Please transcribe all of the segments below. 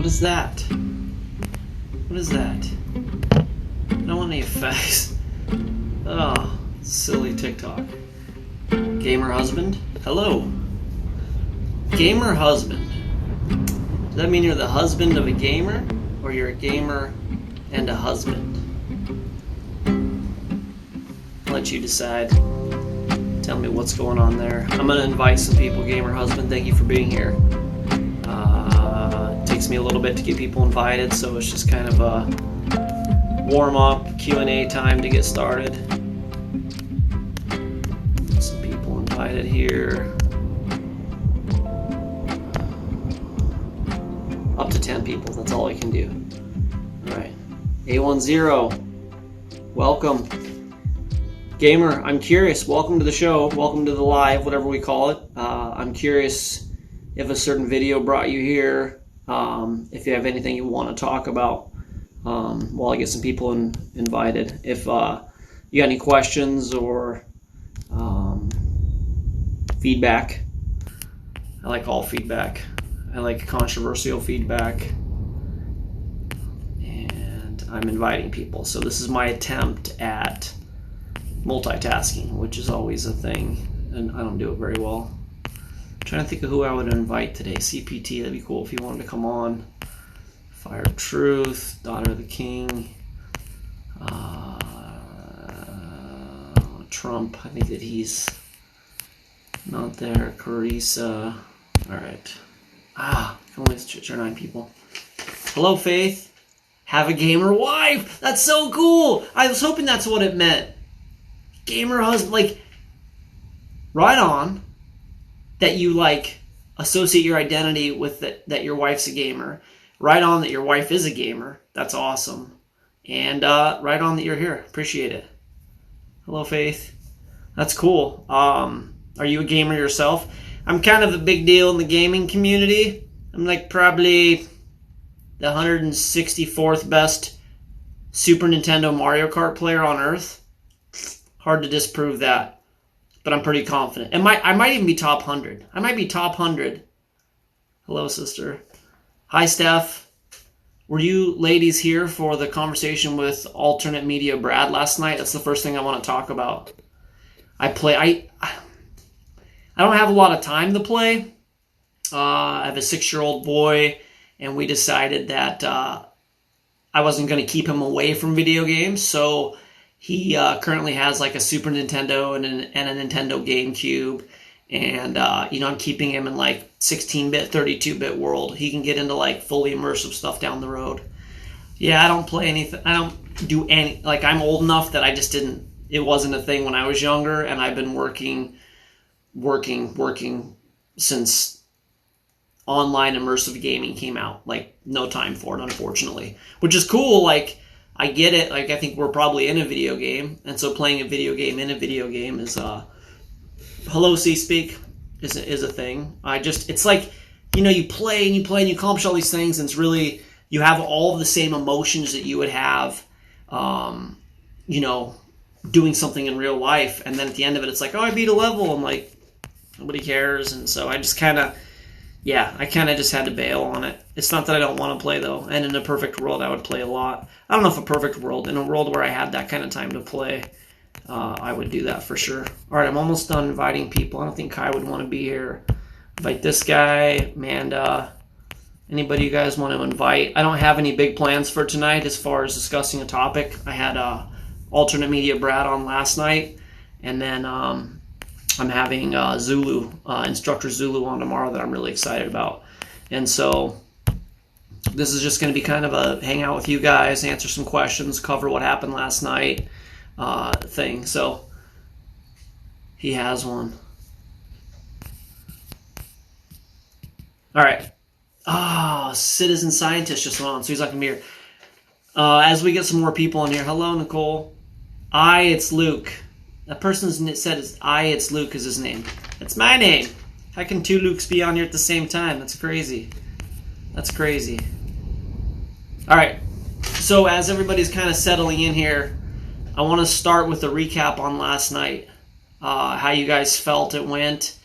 What is that? What is that? I don't want any effects. Oh, silly TikTok. Gamer husband? Hello. Gamer husband. Does that mean you're the husband of a gamer? Or you're a gamer and a husband? I'll let you decide. Tell me what's going on there. I'm going to invite some people. Gamer husband, thank you for being here. It takes me a little bit to get people invited, so it's just kind of a warm-up Q&A time to get started. Some people invited here. Up to 10 people, that's all I can do. Alright. A10, welcome. Gamer, I'm curious. Welcome to the show. Welcome to the live, whatever we call it. I'm curious if a certain video brought you here. If you have anything you want to talk about while I get some people invited. If you got any questions or feedback. I like all feedback. I like controversial feedback. And I'm inviting people. So this is my attempt at multitasking, which is always a thing, and I don't do it very well. I'm trying to think of who I would invite today. CPT, that'd be cool if he wanted to come on. Fire of Truth, Daughter of the King, Trump, I think that he's not there. Carissa, alright. Only 9 people. Hello, Faith. Have a gamer wife. That's so cool. I was hoping that's what it meant. Gamer husband, like, right on that you like associate your identity with that your wife's a gamer. Right on that your wife is a gamer. That's awesome. And right on that you're here. Appreciate it. Hello, Faith. That's cool. Are you a gamer yourself? I'm kind of a big deal in the gaming community. I'm like probably the 164th best Super Nintendo Mario Kart player on Earth. Hard to disprove that, but I'm pretty confident. I might even be top 100. I might be top 100. Hello, sister. Hi, Steph. Were you ladies here for the conversation with Alternate Media Brad last night? That's the first thing I want to talk about. I don't have a lot of time to play. I have a 6-year-old boy, and we decided that I wasn't going to keep him away from video games, so he currently has like a Super Nintendo and a Nintendo GameCube, and I'm keeping him in like 16-bit, 32-bit world. He can get into like fully immersive stuff down the road. Yeah, I don't play anything. I don't do any, like, I'm old enough that it wasn't a thing when I was younger, and I've been working since online immersive gaming came out. Like, no time for it, unfortunately, which is cool. Like, I get it. Like, I think we're probably in a video game, and so playing a video game in a video game is hello, C-Speak is a thing. It's like, you play and you accomplish all these things, and it's really, you have all of the same emotions that you would have doing something in real life, and then at the end of it, it's like, oh, I beat a level, and like, nobody cares. And so I just kind of just had to bail on it. It's not that I don't want to play, though. And in a perfect world, I would play a lot. I don't know if a perfect world. In a world where I had that kind of time to play, I would do that for sure. All right, I'm almost done inviting people. I don't think Kai would want to be here. Invite this guy, Amanda. Anybody you guys want to invite? I don't have any big plans for tonight as far as discussing a topic. I had Alternate Media Brad on last night, and then I'm having Instructor Zulu on tomorrow that I'm really excited about. And so this is just going to be kind of a hang out with you guys, answer some questions, cover what happened last night thing. So he has one. All right. Citizen Scientist just went on, so he's not going to be here. As we get some more people in here. Hello, Nicole. It's Luke. That person said it's Luke is his name. It's my name. How can 2 Lukes be on here at the same time? That's crazy. All right. So as everybody's kind of settling in here, I want to start with a recap on last night. How you guys felt it went,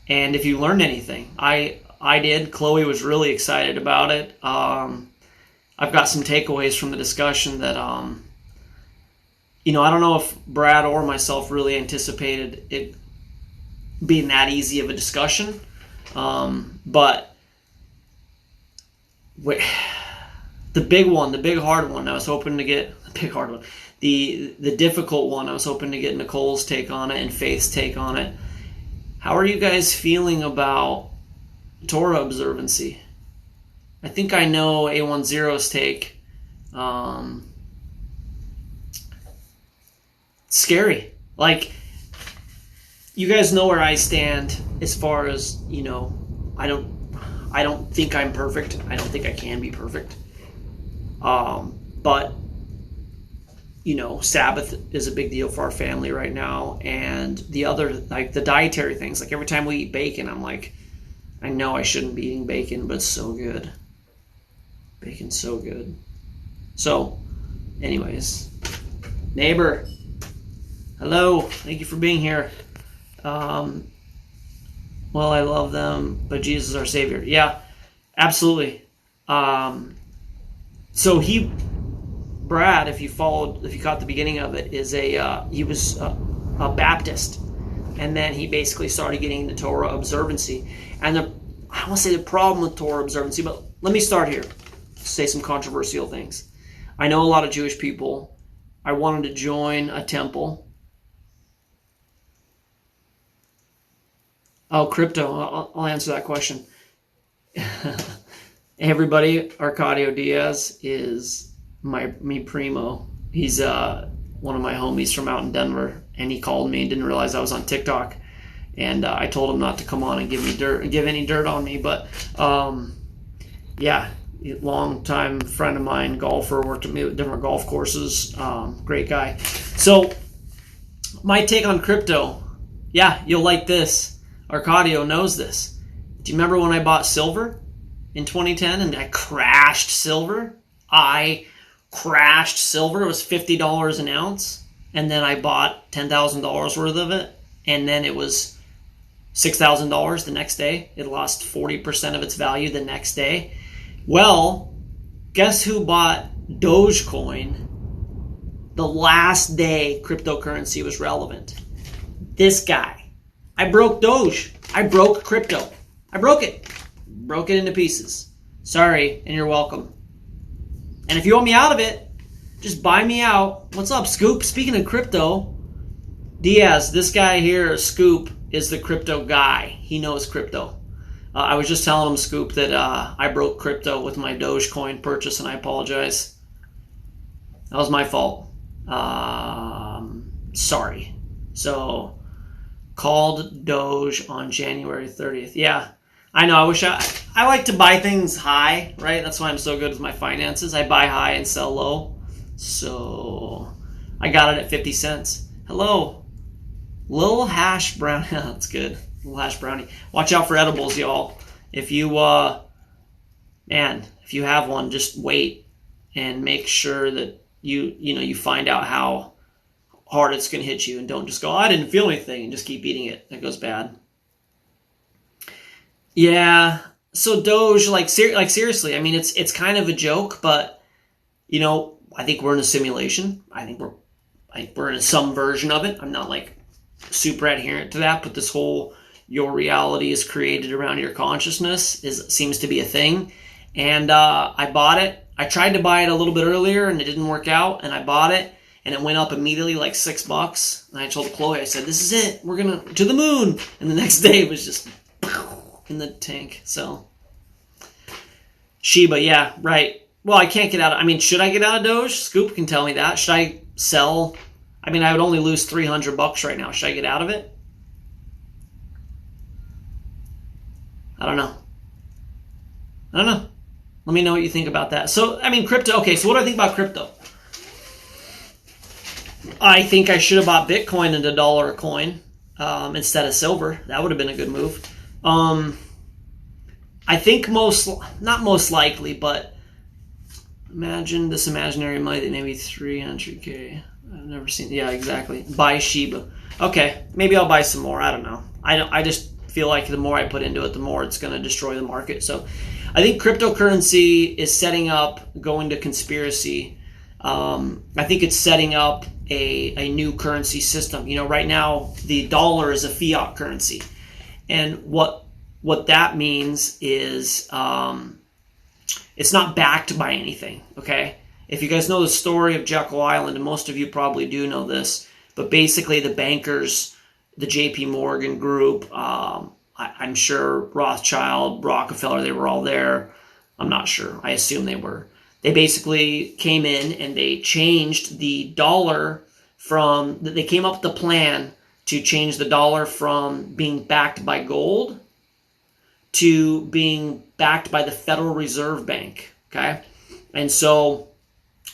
and if you learned anything. I I did. Chloe was really excited about it. I've got some takeaways from the discussion that, I don't know if Brad or myself really anticipated it being that easy of a discussion. But the big one, the big hard one, I was hoping to get the big hard one. The difficult one, I was hoping to get Nicole's take on it and Faith's take on it. How are you guys feeling about Torah observancy? I think I know A10's take. Scary. Like, you guys know where I stand as far as, I don't think I'm perfect. I don't think I can be perfect. But Sabbath is a big deal for our family right now, and the other, like the dietary things, like every time we eat bacon, I'm like, I know I shouldn't be eating bacon, but it's so good. Bacon's so good. So, anyways, neighbor, hello, thank you for being here. Well, I love them, but Jesus is our Savior. Yeah, absolutely. So Brad, if you caught the beginning of it, he was a Baptist, and then he basically started getting the Torah observancy. And I won't say the problem with Torah observancy, but let me start here. Say some controversial things. I know a lot of Jewish people. I wanted to join a temple. Oh, crypto. I'll answer that question. Hey everybody, Arcadio Diaz is mi primo. He's one of my homies from out in Denver, and he called me and didn't realize I was on TikTok, and I told him not to come on and give any dirt on me, but yeah, long time friend of mine, golfer, worked with me at different golf courses, great guy. So my take on crypto, yeah, you'll like this. Arcadio knows this. Do you remember when I bought silver in 2010 and I crashed silver? It was $50 an ounce, and then I bought $10,000 worth of it, and then it was $6,000 the next day. It lost 40% of its value the next day. Well, guess who bought Dogecoin the last day cryptocurrency was relevant? This guy. I broke Doge. I broke crypto. I broke it. Broke it into pieces. Sorry, and you're welcome. And if you want me out of it, just buy me out. What's up, Scoop? Speaking of crypto, Diaz, this guy here, Scoop, is the crypto guy. He knows crypto. I was just telling him, Scoop, that I broke crypto with my Dogecoin purchase, and I apologize. That was my fault. Sorry. So, called Doge on January 30th. Yeah, I know. I like to buy things high, right? That's why I'm so good with my finances. I buy high and sell low. So I got it at 50 cents. Hello. Little hash brownie. That's good. Little hash brownie. Watch out for edibles, y'all. If you have one, just wait and make sure that you find out how hard it's going to hit you, and don't just go, I didn't feel anything, and just keep eating it. That goes bad. Yeah. So Doge, seriously, I mean, it's kind of a joke, but I think we're in a simulation. I think we're in some version of it. I'm not like super adherent to that, but this whole your reality is created around your consciousness seems to be a thing. And I bought it. I tried to buy it a little bit earlier, and it didn't work out, and I bought it. And it went up immediately like $6. And I told Chloe, I said, this is it. We're going to the moon. And the next day it was just in the tank. So, Shiba, yeah, right. Well, I can't get out. Should I get out of Doge? Scoop can tell me that. Should I sell? I would only lose $300 right now. Should I get out of it? I don't know. Let me know what you think about that. So, crypto. Okay, so what do I think about crypto? I think I should have bought Bitcoin at $1 a coin instead of silver. That would have been a good move. I think not most likely, but imagine this imaginary money that maybe 300K. I've never seen. Yeah, exactly. Buy Shiba. Okay, maybe I'll buy some more. I don't know. I just feel like the more I put into it, the more it's going to destroy the market. So I think cryptocurrency is setting up, going to conspiracy. I think it's setting up a new currency system. You know, right now the dollar is a fiat currency, and what that means is it's not backed by anything. Okay, if you guys know the story of Jekyll Island, and most of you probably do know this, but basically the bankers, the J.P. Morgan group, I'm sure Rothschild, Rockefeller, they were all there. I'm not sure. I assume they were. They basically came in and they changed the dollar from, they came up with a plan to change the dollar from being backed by gold to being backed by the Federal Reserve Bank. Okay? And so,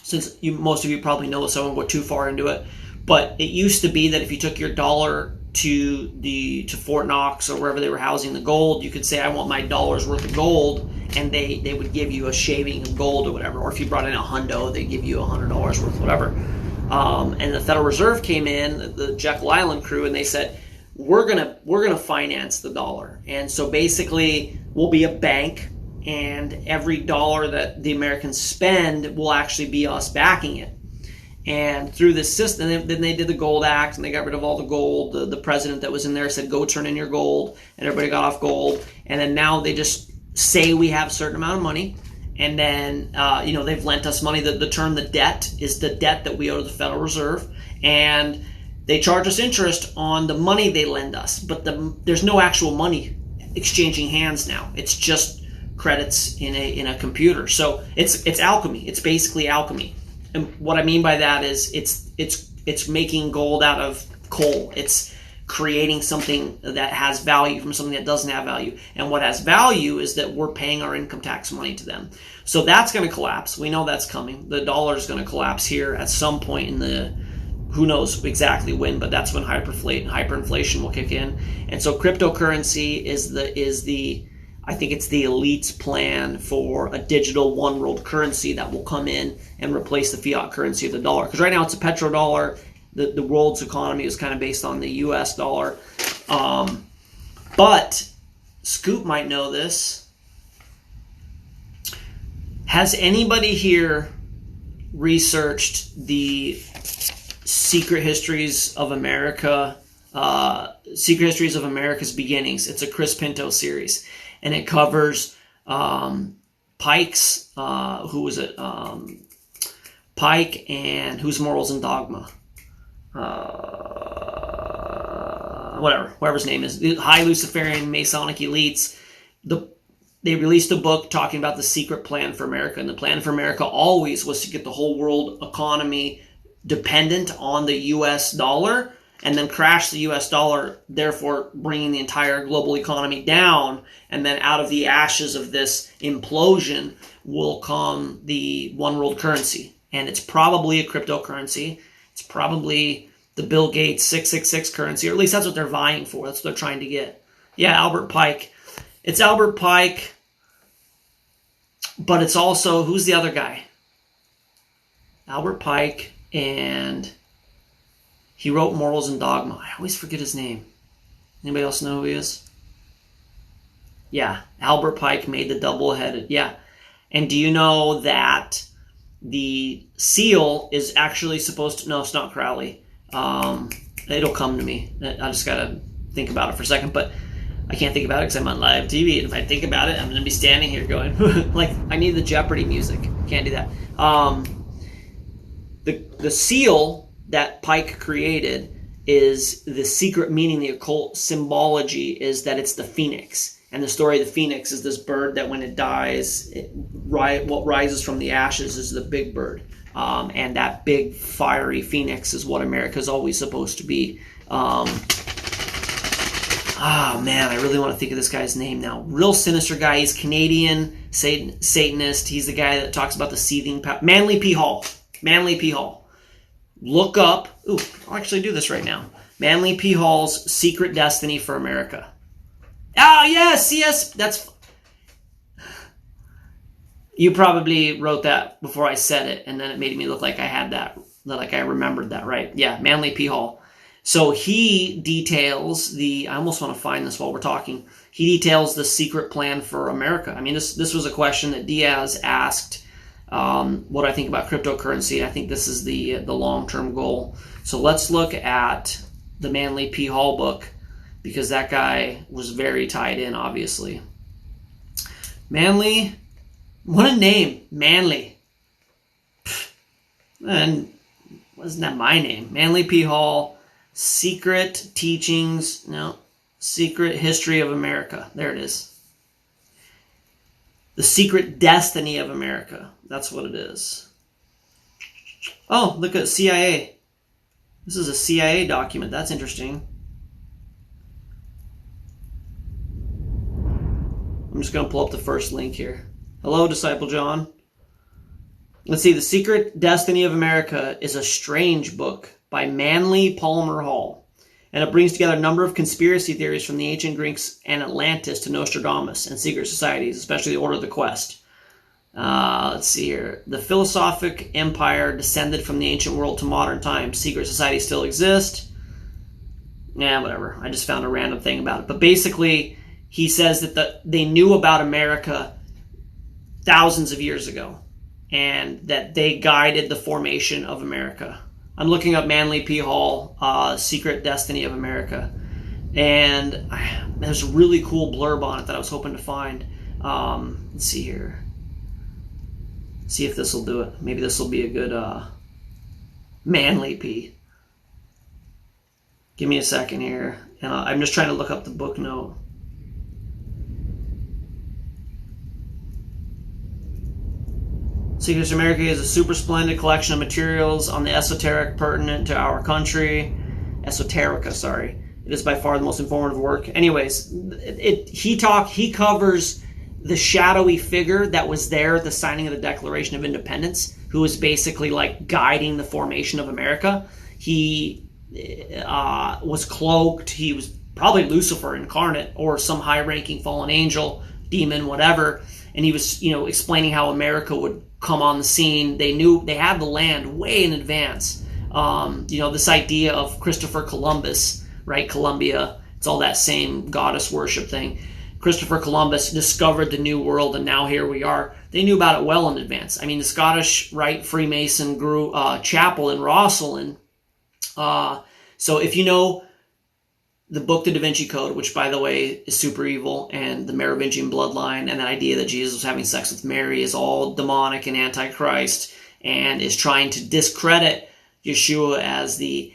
since most of you probably know this, I won't go too far into it, but it used to be that if you took your dollar to Fort Knox or wherever they were housing the gold, you could say, I want my dollar's worth of gold, and they would give you a shaving of gold or whatever. Or if you brought in a hundo, they'd give you $100 worth of whatever. And the Federal Reserve came in, the Jekyll Island crew, and they said, we're gonna finance the dollar. And so basically we'll be a bank, and every dollar that the Americans spend will actually be us backing it. And through this system, then they did the Gold Act, and they got rid of all the gold. The president that was in there said, go turn in your gold, and everybody got off gold. And then now they just say we have a certain amount of money, and then they've lent us money. The term the debt is the debt that we owe to the Federal Reserve, and they charge us interest on the money they lend us. But there's no actual money exchanging hands now. It's just credits in a computer. So it's alchemy. It's basically alchemy. And what I mean by that is it's making gold out of coal. It's creating something that has value from something that doesn't have value. And what has value is that we're paying our income tax money to them. So that's going to collapse. We know that's coming. The dollar is going to collapse here at some point in the, who knows exactly when, but that's when hyperinflation will kick in. And so cryptocurrency is the I think it's the elite's plan for a digital one world currency that will come in and replace the fiat currency of the dollar. Because right now it's a petrodollar. The world's economy is kind of based on the US dollar. But Scoop might know this. Has anybody here researched the Secret Histories of America, Secret Histories of America's Beginnings? It's a Chris Pinto series. And it covers Pike's, who was it? Pike and who's Morals and Dogma? Whoever's name is. The High Luciferian Masonic Elites. They released a book talking about the secret plan for America. And the plan for America always was to get the whole world economy dependent on the U.S. dollar, and then crash the U.S. dollar, therefore bringing the entire global economy down. And then out of the ashes of this implosion will come the one world currency. And it's probably a cryptocurrency. It's probably the Bill Gates 666 currency, or at least that's what they're vying for. That's what they're trying to get. Yeah, Albert Pike. It's Albert Pike, but it's also, who's the other guy? Albert Pike, and he wrote Morals and Dogma. I always forget his name. Anybody else know who he is? Yeah, Albert Pike made the double-headed. Yeah. And do you know that the seal is actually supposed to... No, it's not Crowley. It'll come to me. I just got to think about it for a second. But I can't think about it because I'm on live TV. And if I think about it, I'm going to be standing here going... like, I need the Jeopardy music. Can't do that. The seal that Pike created is the secret meaning, the occult symbology is that it's the phoenix. And the story of the phoenix is this bird that when it dies, what rises from the ashes is the big bird. And that big fiery phoenix is what America is always supposed to be. Oh man, I really want to think of this guy's name now. Real sinister guy. He's Canadian, Satanist. He's the guy that talks about the seething power. Manly P. Hall. Manly P. Hall. Look up, I'll actually do this right now. Manly P. Hall's Secret Destiny for America. Oh, yes, that's... You probably wrote that before I said it, and then it made me look like I had that, like I remembered that, right? Yeah, Manly P. Hall. So he details I almost want to find this while we're talking. He details the secret plan for America. I mean, this was a question that Diaz asked, what I think about cryptocurrency. I think this is the long-term goal. So let's look at the Manly P. Hall book, because that guy was very tied in, obviously. Manly, what a name, Manly. And wasn't that my name? Manly P. Hall, Secret Teachings, no, Secret History of America. There it is. The Secret Destiny of America. That's what it is. Oh, look at CIA. This is a CIA document. That's interesting. I'm just going to pull up the first link here. Hello, Disciple John. Let's see. The Secret Destiny of America is a strange book by Manly Palmer Hall, and it brings together a number of conspiracy theories from the ancient Greeks and Atlantis to Nostradamus and secret societies, especially the Order of the Quest. Let's see here. The philosophic empire descended from the ancient world to modern times. Secret societies still exist. Yeah, whatever. I just found a random thing about it. But basically, he says that they knew about America thousands of years ago, and that they guided the formation of America. I'm looking up Manly P. Hall, Secret Destiny of America. And there's a really cool blurb on it that I was hoping to find. Let's see here. See if this will do it. Maybe this will be a good Manly P. Give me a second here. And I'm just trying to look up the book note. Secrets of America is a super splendid collection of materials on the esoteric pertinent to our country. Esoterica, sorry. It is by far the most informative work. Anyways, he covers the shadowy figure that was there at the signing of the Declaration of Independence, who was basically like guiding the formation of America. He was cloaked. He was probably Lucifer incarnate, or some high-ranking fallen angel, demon, whatever. And he was, explaining how America would come on the scene. They knew they had the land way in advance. This idea of Christopher Columbus, right? Columbia, it's all that same goddess worship thing. Christopher Columbus discovered the New World, and now here we are. They knew about it well in advance. I mean, the Scottish Rite Freemason chapel in Rosslyn. So if you know the book, The Da Vinci Code, which, by the way, is super evil, and the Merovingian bloodline, and the idea that Jesus was having sex with Mary is all demonic and antichrist, and is trying to discredit Yeshua as the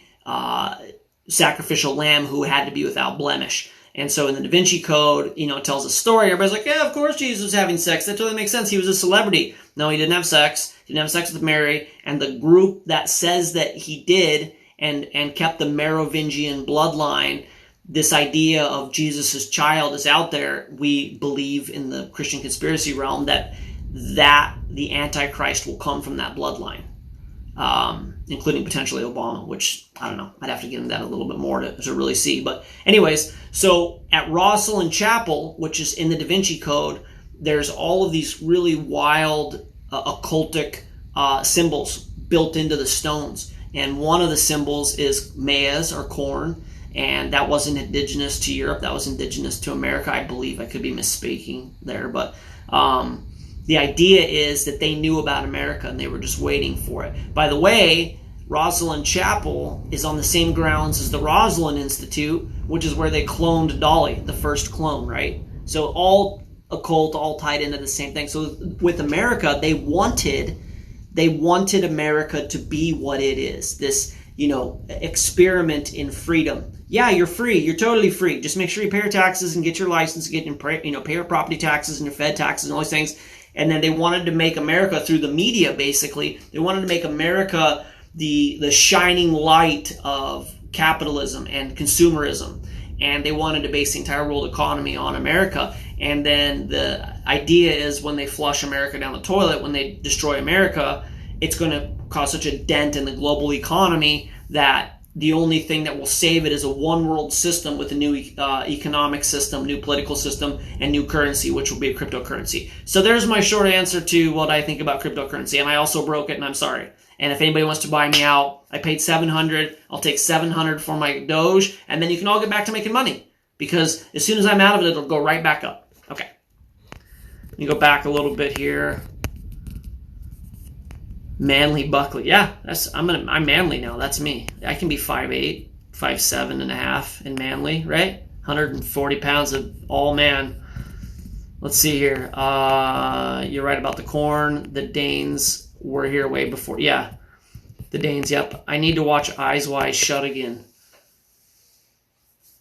sacrificial lamb who had to be without blemish. And so in the Da Vinci Code, it tells a story. Everybody's like, yeah, of course Jesus was having sex. That totally makes sense. He was a celebrity. No, he didn't have sex. He didn't have sex with Mary. And the group that says that he did and kept the Merovingian bloodline, this idea of Jesus' child is out there. We believe in the Christian conspiracy realm that the Antichrist will come from that bloodline, including potentially Obama, which, I don't know, I'd have to get into that a little bit more to really see. But anyways, so at Rosslyn Chapel, which is in the Da Vinci Code, there's all of these really wild occultic symbols built into the stones. And one of the symbols is maize, or corn. And that wasn't indigenous to Europe. That was indigenous to America, I believe. I could be misspeaking there. But the idea is that they knew about America and they were just waiting for it. By the way, Rosslyn Chapel is on the same grounds as the Rosslyn Institute, which is where they cloned Dolly, the first clone, right? So all occult, all tied into the same thing. So with America, they wanted America to be what it is. This, experiment in freedom. Yeah, you're free. You're totally free. Just make sure you pay your taxes and get your license, pay your property taxes and your Fed taxes and all these things. And then they wanted to make America, through the media, basically, they wanted to make America the shining light of capitalism and consumerism. And they wanted to base the entire world economy on America. And then the idea is, when they flush America down the toilet, when they destroy America, it's going to cause such a dent in the global economy that the only thing that will save it is a one world system with a new economic system, new political system, and new currency, which will be a cryptocurrency. So there's my short answer to what I think about cryptocurrency. And I also broke it, and I'm sorry. And if anybody wants to buy me out, I paid $700. I'll take $700 for my Doge, and then you can all get back to making money. Because as soon as I'm out of it, it'll go right back up. Okay. Let me go back a little bit here. Manly Buckley. Yeah, I'm manly now. That's me. I can be 5'8", 5'7 and a half in manly, right? 140 pounds of all man. Let's see here. You're right about the corn. The Danes were here way before. Yeah, the Danes, yep. I need to watch Eyes Wide Shut again.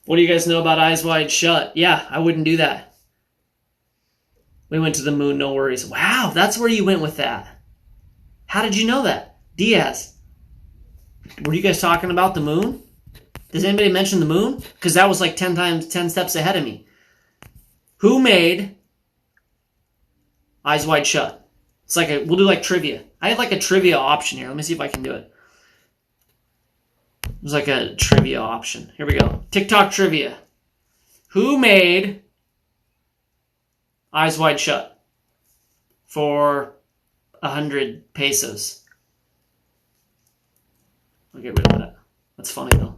What do you guys know about Eyes Wide Shut? Yeah, I wouldn't do that. We went to the moon, no worries. Wow, that's where you went with that. How did you know that? Diaz. Were you guys talking about the moon? Does anybody mention the moon? Because that was like 10 steps ahead of me. Who made Eyes Wide Shut? It's like we'll do like trivia. I have like a trivia option here. Let me see if I can do it. There's like a trivia option. Here we go. TikTok trivia. Who made Eyes Wide Shut for 100 pesos? I'll get rid of that. That's funny though.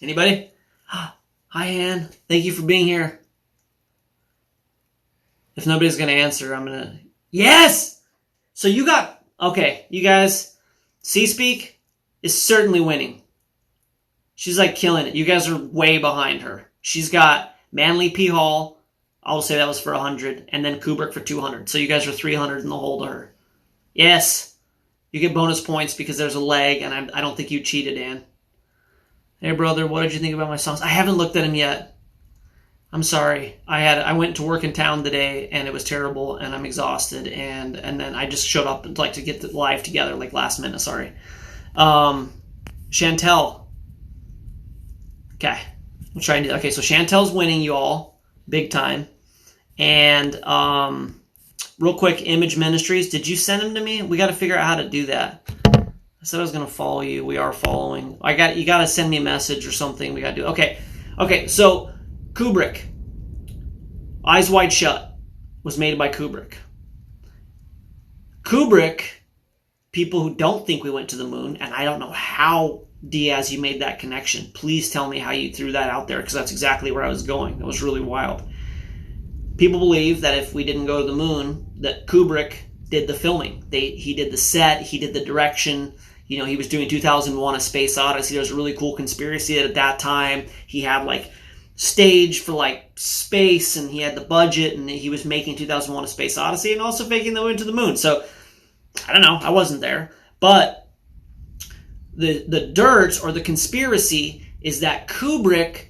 Anybody? Hi, Ann. Thank you for being here. If nobody's going to answer, I'm going to... Yes! So you got... Okay, you guys, C-Speak is certainly winning. She's like killing it. You guys are way behind her. She's got Manly P. Hall. I'll say that was for 100. And then Kubrick for 200. So you guys are 300 in the hole to her. Yes. You get bonus points because there's a leg, and I don't think you cheated, Ann. Hey, brother, what did you think about my songs? I haven't looked at them yet. I'm sorry. I went to work in town today, and it was terrible, and I'm exhausted, and then I just showed up like to get the live together like last minute. Sorry. Chantel. Okay. I'm trying to... Okay, so Chantel's winning, you all. Big time. And real quick, Image Ministries. Did you send them to me? We got to figure out how to do that. I said I was going to follow you. We are following. You got to send me a message or something. We got to do. Okay. So Kubrick, Eyes Wide Shut, was made by Kubrick. Kubrick, people who don't think we went to the moon, and I don't know how, Diaz, you made that connection. Please tell me how you threw that out there, because that's exactly where I was going. It was really wild. People believe that if we didn't go to the moon, that Kubrick did the filming. He did the set, he did the direction. You know, he was doing 2001: A Space Odyssey. There was a really cool conspiracy at that time. He had like stage for like space, and he had the budget, and he was making 2001: A Space Odyssey and also faking the way to the moon. So I don't know. I wasn't there, but the dirt or the conspiracy is that Kubrick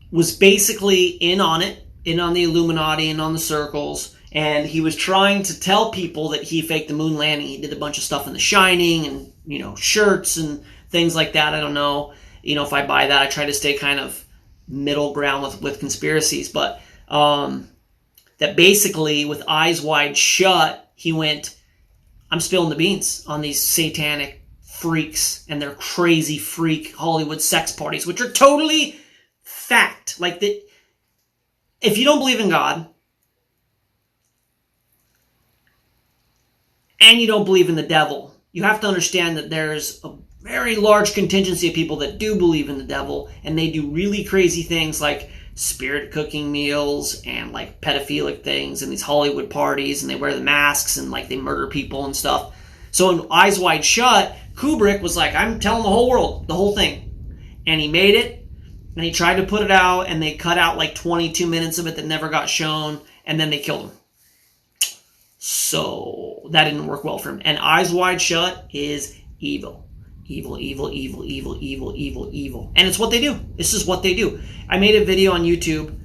was basically in on it, in on the Illuminati, and on the circles. And he was trying to tell people that he faked the moon landing. He did a bunch of stuff in The Shining and, you know, shirts and things like that. I don't know, you know, if I buy that. I try to stay kind of middle ground with conspiracies. But that basically with Eyes Wide Shut, he went, I'm spilling the beans on these satanic freaks and their crazy freak Hollywood sex parties, which are totally fact. Like, if you don't believe in God, and you don't believe in the devil, you have to understand that there's a very large contingency of people that do believe in the devil, and they do really crazy things like spirit cooking meals and like pedophilic things and these Hollywood parties, and they wear the masks and like they murder people and stuff. So in Eyes Wide Shut, Kubrick was like, I'm telling the whole world, the whole thing. And he made it, and he tried to put it out, and they cut out like 22 minutes of it that never got shown, and then they killed him. So that didn't work well for him. And Eyes Wide Shut is evil. Evil, evil, evil, evil, evil, evil, evil. And it's what they do. This is what they do. I made a video on YouTube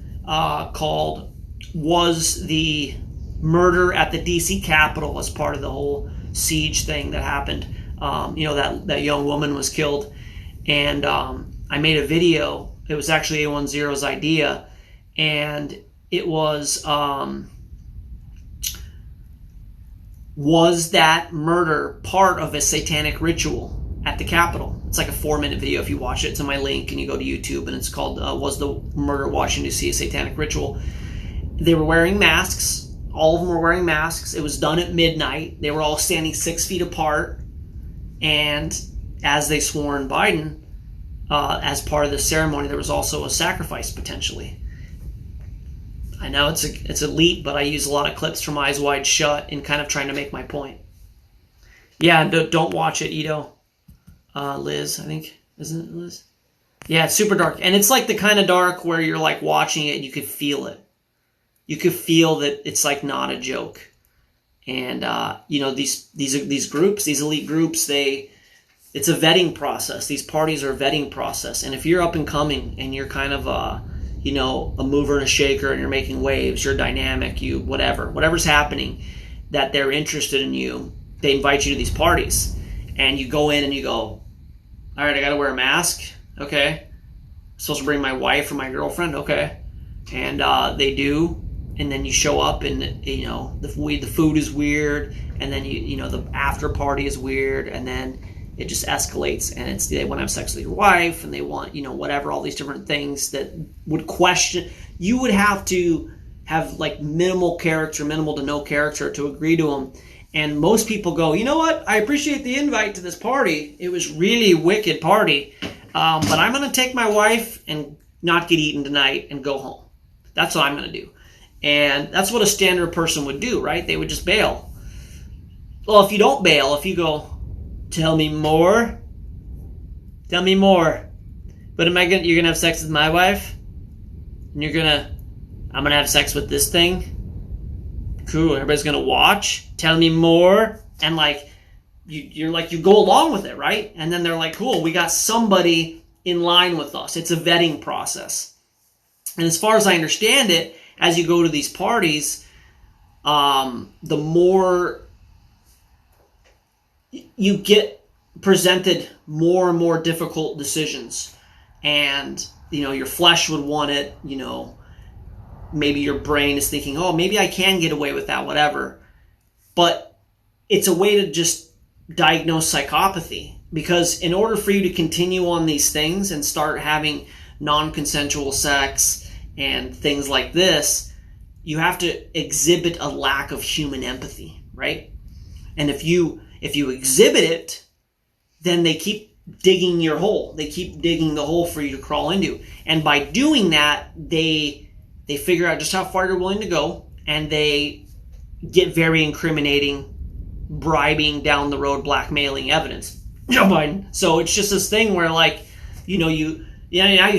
called Was the Murder at the DC Capitol as part of the whole siege thing that happened. You know, that young woman was killed. And I made a video. It was actually A10's idea. And it was... was that murder part of a satanic ritual at the Capitol? It's like a 4-minute video if you watch it. It's on my link, and you go to YouTube, and it's called Was the Murder at Washington DC a Satanic Ritual? They were wearing masks, All of them were wearing masks. It was done at midnight. They were all standing 6 feet apart. And as they swore in Biden, as part of the ceremony, there was also a sacrifice potentially. I know it's a leap, but I use a lot of clips from Eyes Wide Shut in kind of trying to make my point. Yeah, don't watch it, Ito. Liz, I think. Isn't it Liz? Yeah, it's super dark. And it's like the kind of dark where you're like watching it and you could feel it. You could feel that it's like not a joke. And, these groups, these elite groups, it's a vetting process. These parties are a vetting process. And if you're up and coming and you're kind of a mover and a shaker and you're making waves, you're dynamic, whatever's happening, that they're interested in you, they invite you to these parties. And you go in and you go, all right, I got to wear a mask. Okay. I'm supposed to bring my wife or my girlfriend. Okay. And they do. And then you show up and, the food is weird. And then, the after party is weird. And then it just escalates. And they want to have sex with your wife. And they want, whatever, all these different things that would question. You would have to have like minimal to no character to agree to them. And most people go, you know what? I appreciate the invite to this party. It was really wicked party. But I'm going to take my wife and not get eaten tonight and go home. That's what I'm going to do. And that's what a standard person would do, right? They would just bail. Well, if you don't bail, if you go, tell me more. But you're going to have sex with my wife? And I'm going to have sex with this thing? Cool, everybody's going to watch. Tell me more. And you go along with it, right? And then they're like, cool, we got somebody in line with us. It's a vetting process. And as far as I understand it, as you go to these parties, the more you get presented more and more difficult decisions. And, your flesh would want it, maybe your brain is thinking, oh, maybe I can get away with that, whatever. But it's a way to just diagnose psychopathy. Because in order for you to continue on these things and start having non-consensual sex and things like this, you have to exhibit a lack of human empathy, right? And if you exhibit it, then they keep digging your hole. They keep digging the hole for you to crawl into. And by doing that, they figure out just how far you're willing to go, and they get very incriminating, bribing down the road, blackmailing evidence. Joe Biden. So it's just this thing where, now you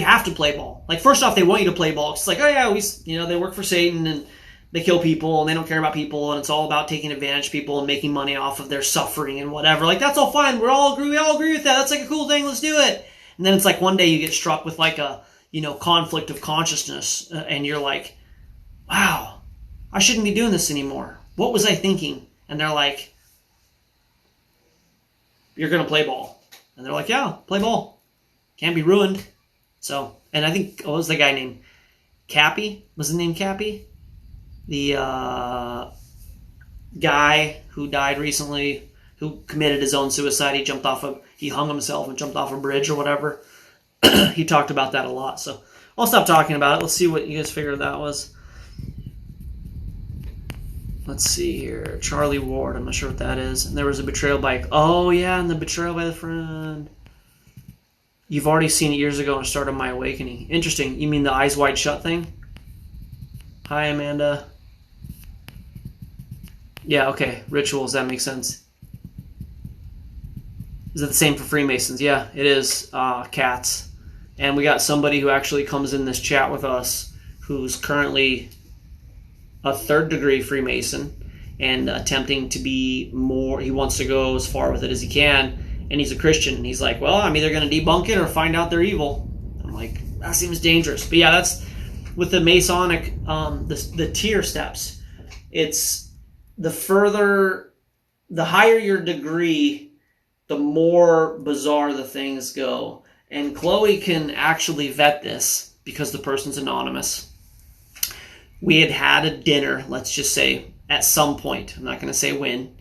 have to play ball. Like, first off, they want you to play ball. It's like, oh yeah, they work for Satan and they kill people and they don't care about people and it's all about taking advantage of people and making money off of their suffering and whatever. Like, that's all fine. We all agree with that. That's like a cool thing. Let's do it. And then it's like one day you get struck with like a conflict of consciousness, and you're like, wow, I shouldn't be doing this anymore. What was I thinking? And they're like, you're going to play ball. And they're like, yeah, play ball. Can't be ruined. So, and I think, what was the guy named? Cappy? Was his name Cappy? The guy who died recently, who committed his own suicide. He hung himself and jumped off a bridge or whatever. He talked about that a lot. So I'll stop talking about it. Let's see what you guys figured that was. Let's see here. Charlie Ward. I'm not sure what that is. And there was a betrayal by... Oh, yeah, and the betrayal by the friend. You've already seen it years ago and started my awakening. Interesting. You mean the Eyes Wide Shut thing? Hi, Amanda. Yeah, okay. Rituals. That makes sense. Is it the same for Freemasons? Yeah, it is. Cats. And we got somebody who actually comes in this chat with us who's currently a third-degree Freemason and attempting to be more... He wants to go as far with it as he can, and he's a Christian. And he's like, well, I'm either going to debunk it or find out they're evil. I'm like, that seems dangerous. But yeah, that's... With the Masonic, the tier steps, it's the higher your degree, the more bizarre the things go. And Chloe can actually vet this because the person's anonymous. We had a dinner, let's just say, at some point. I'm not going to say when.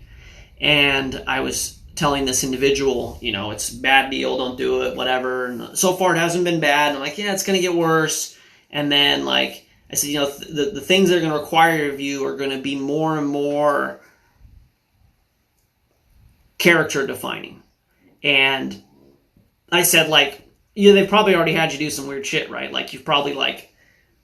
And I was telling this individual, it's a bad deal, don't do it, whatever. And so far it hasn't been bad. And I'm like, yeah, it's going to get worse. And then, I said, the things they're going to require of you are going to be more and more character defining. And I said, like, they've probably already had you do some weird shit, right? Like, you've probably, like,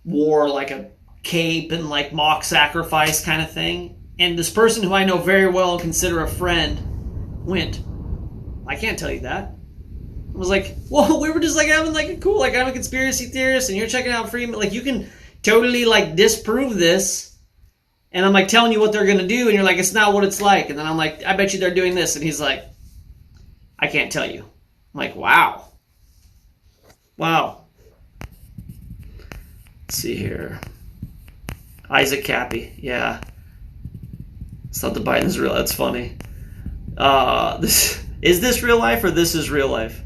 wore, like, a cape and, like, mock sacrifice kind of thing. And this person who I know very well and consider a friend went, I can't tell you that. I was like, well, we were just, like, having, like, a cool, like, I'm a conspiracy theorist, and you're checking out Freeman. Like, you can totally, like, disprove this. And I'm, like, telling you what they're going to do, and you're like, it's not what it's like. And then I'm like, I bet you they're doing this. And he's like, I can't tell you. I'm like, wow. Wow. Let's see here. Isaac Cappy. Yeah. It's not the Biden's real. That's funny. Is this real life or this is real life?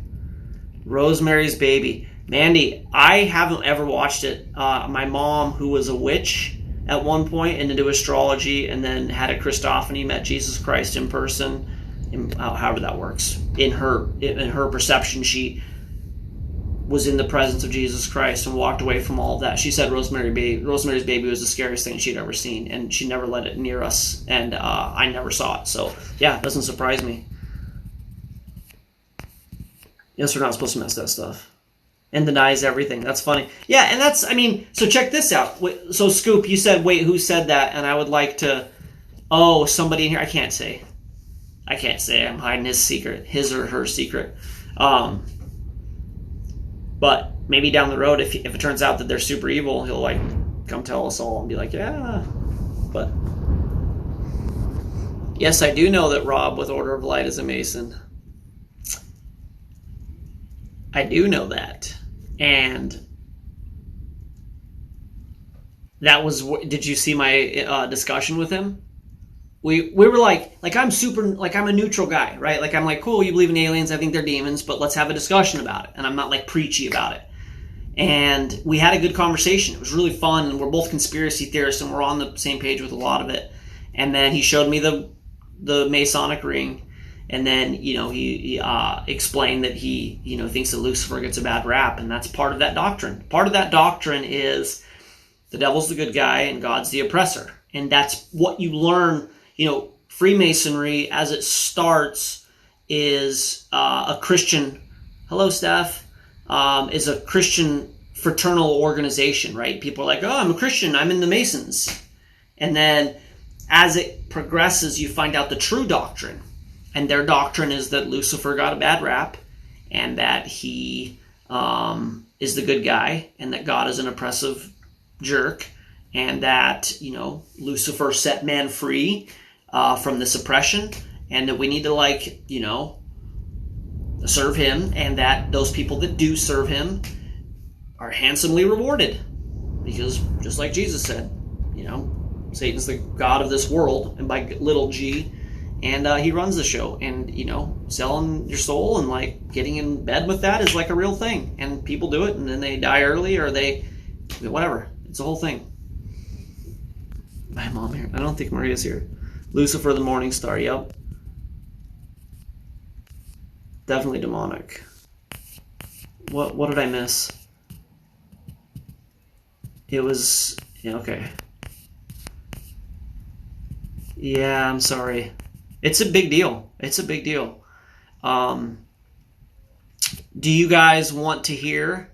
Rosemary's Baby. Mandy, I haven't ever watched it. My mom, who was a witch at one point and into astrology, and then had a Christophany, met Jesus Christ in person. However that works. In her perception, she was in the presence of Jesus Christ and walked away from all of that. She said Rosemary's Baby was the scariest thing she'd ever seen, and she never let it near us, and I never saw it. So, yeah, it doesn't surprise me. Yes, we're not supposed to mess that stuff. And denies everything. That's funny. Yeah, and that's, so check this out. So, Scoop, you said, wait, who said that? And I would like to, somebody in here. I can't say. I'm hiding his secret, his or her secret. But maybe down the road, if it turns out that they're super evil, he'll, like, come tell us all and be like, yeah. But, yes, I do know that Rob with Order of Light is a Mason. I do know that. And that was, did you see my discussion with him? We were like I'm I'm a neutral guy, right? Like, I'm like, cool, you believe in aliens, I think they're demons, but let's have a discussion about it. And I'm not, like, preachy about it. And we had a good conversation. It was really fun, and we're both conspiracy theorists, and we're on the same page with a lot of it. And then he showed me the Masonic ring, and then, he explained that he, thinks that Lucifer gets a bad rap, and that's part of that doctrine. Part of that doctrine is the devil's the good guy and God's the oppressor. And that's what you learn. Freemasonry, as it starts, is a Christian, hello, Steph, is a Christian fraternal organization, right? People are like, oh, I'm a Christian, I'm in the Masons. And then as it progresses, you find out the true doctrine. And their doctrine is that Lucifer got a bad rap, and that he is the good guy, and that God is an oppressive jerk, and that, Lucifer set man free from this oppression, and that we need to, serve him, and that those people that do serve him are handsomely rewarded. Because, just like Jesus said, Satan's the god of this world, and by little g, and he runs the show, and, selling your soul and, like, getting in bed with that is, like, a real thing, and people do it, and then they die early, or whatever. It's a whole thing. My mom here. I don't think Maria's here. Lucifer the Morning Star. Yep. Definitely demonic. What did I miss? It was... Yeah, okay. Yeah, I'm sorry. It's a big deal. It's a big deal. Do you guys want to hear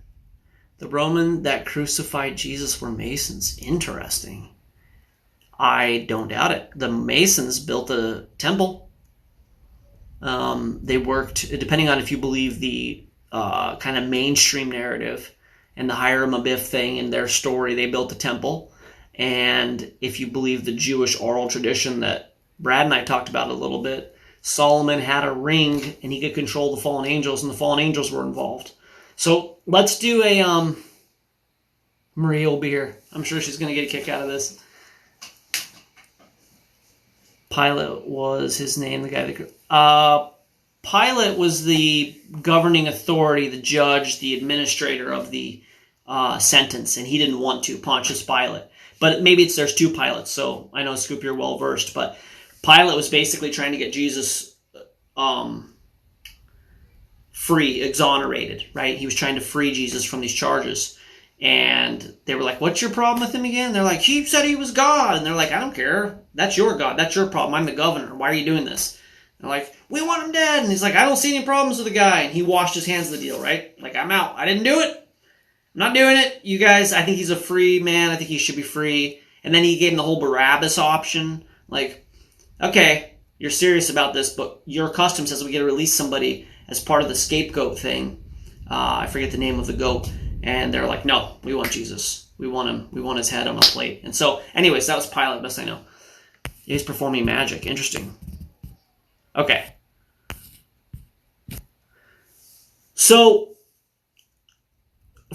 the Roman that crucified Jesus were Masons? Interesting. I don't doubt it. The Masons built a temple. They worked, depending on if you believe the kind of mainstream narrative and the Hiram Abiff thing in their story, they built a temple. And if you believe the Jewish oral tradition that Brad and I talked about a little bit, Solomon had a ring and he could control the fallen angels, and the fallen angels were involved. So let's do a, Maria will be here. I'm sure she's going to get a kick out of this. Pilate was his name, the guy that... Pilate was the governing authority, the judge, the administrator of the sentence, and he didn't want to, Pontius Pilate. But maybe there's two Pilates, so I know, Scoop, you're well-versed, but Pilate was basically trying to get Jesus free, exonerated, right? He was trying to free Jesus from these charges. And they were like, what's your problem with him again? They're like, he said he was God. And they're like, I don't care. That's your God. That's your problem. I'm the governor. Why are you doing this? They're like, we want him dead. And he's like, I don't see any problems with the guy. And he washed his hands of the deal, right? Like, I'm out. I didn't do it. I'm not doing it. You guys, I think he's a free man. I think he should be free. And then he gave him the whole Barabbas option. Like, okay, you're serious about this, but your custom says we got to release somebody as part of the scapegoat thing. I forget the name of the goat. And they're like, no, we want Jesus. We want him. We want his head on a plate. And so, anyways, that was Pilate, best I know. He's performing magic. Interesting. Okay. So,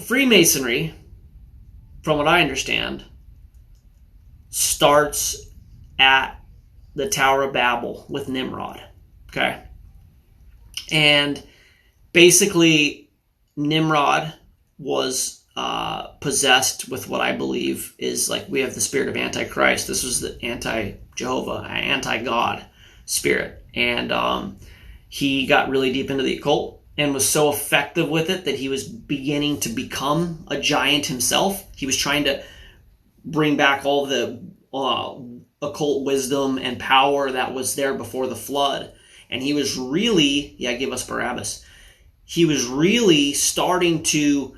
Freemasonry, from what I understand, starts at the Tower of Babel with Nimrod. Okay? And basically, Nimrod was possessed with what I believe is, like, we have the spirit of Antichrist. This was the anti-Jehovah, anti-God spirit. And he got really deep into the occult and was so effective with it that he was beginning to become a giant himself. He was trying to bring back all the occult wisdom and power that was there before the flood. And he was really, give us Barabbas. He was really starting to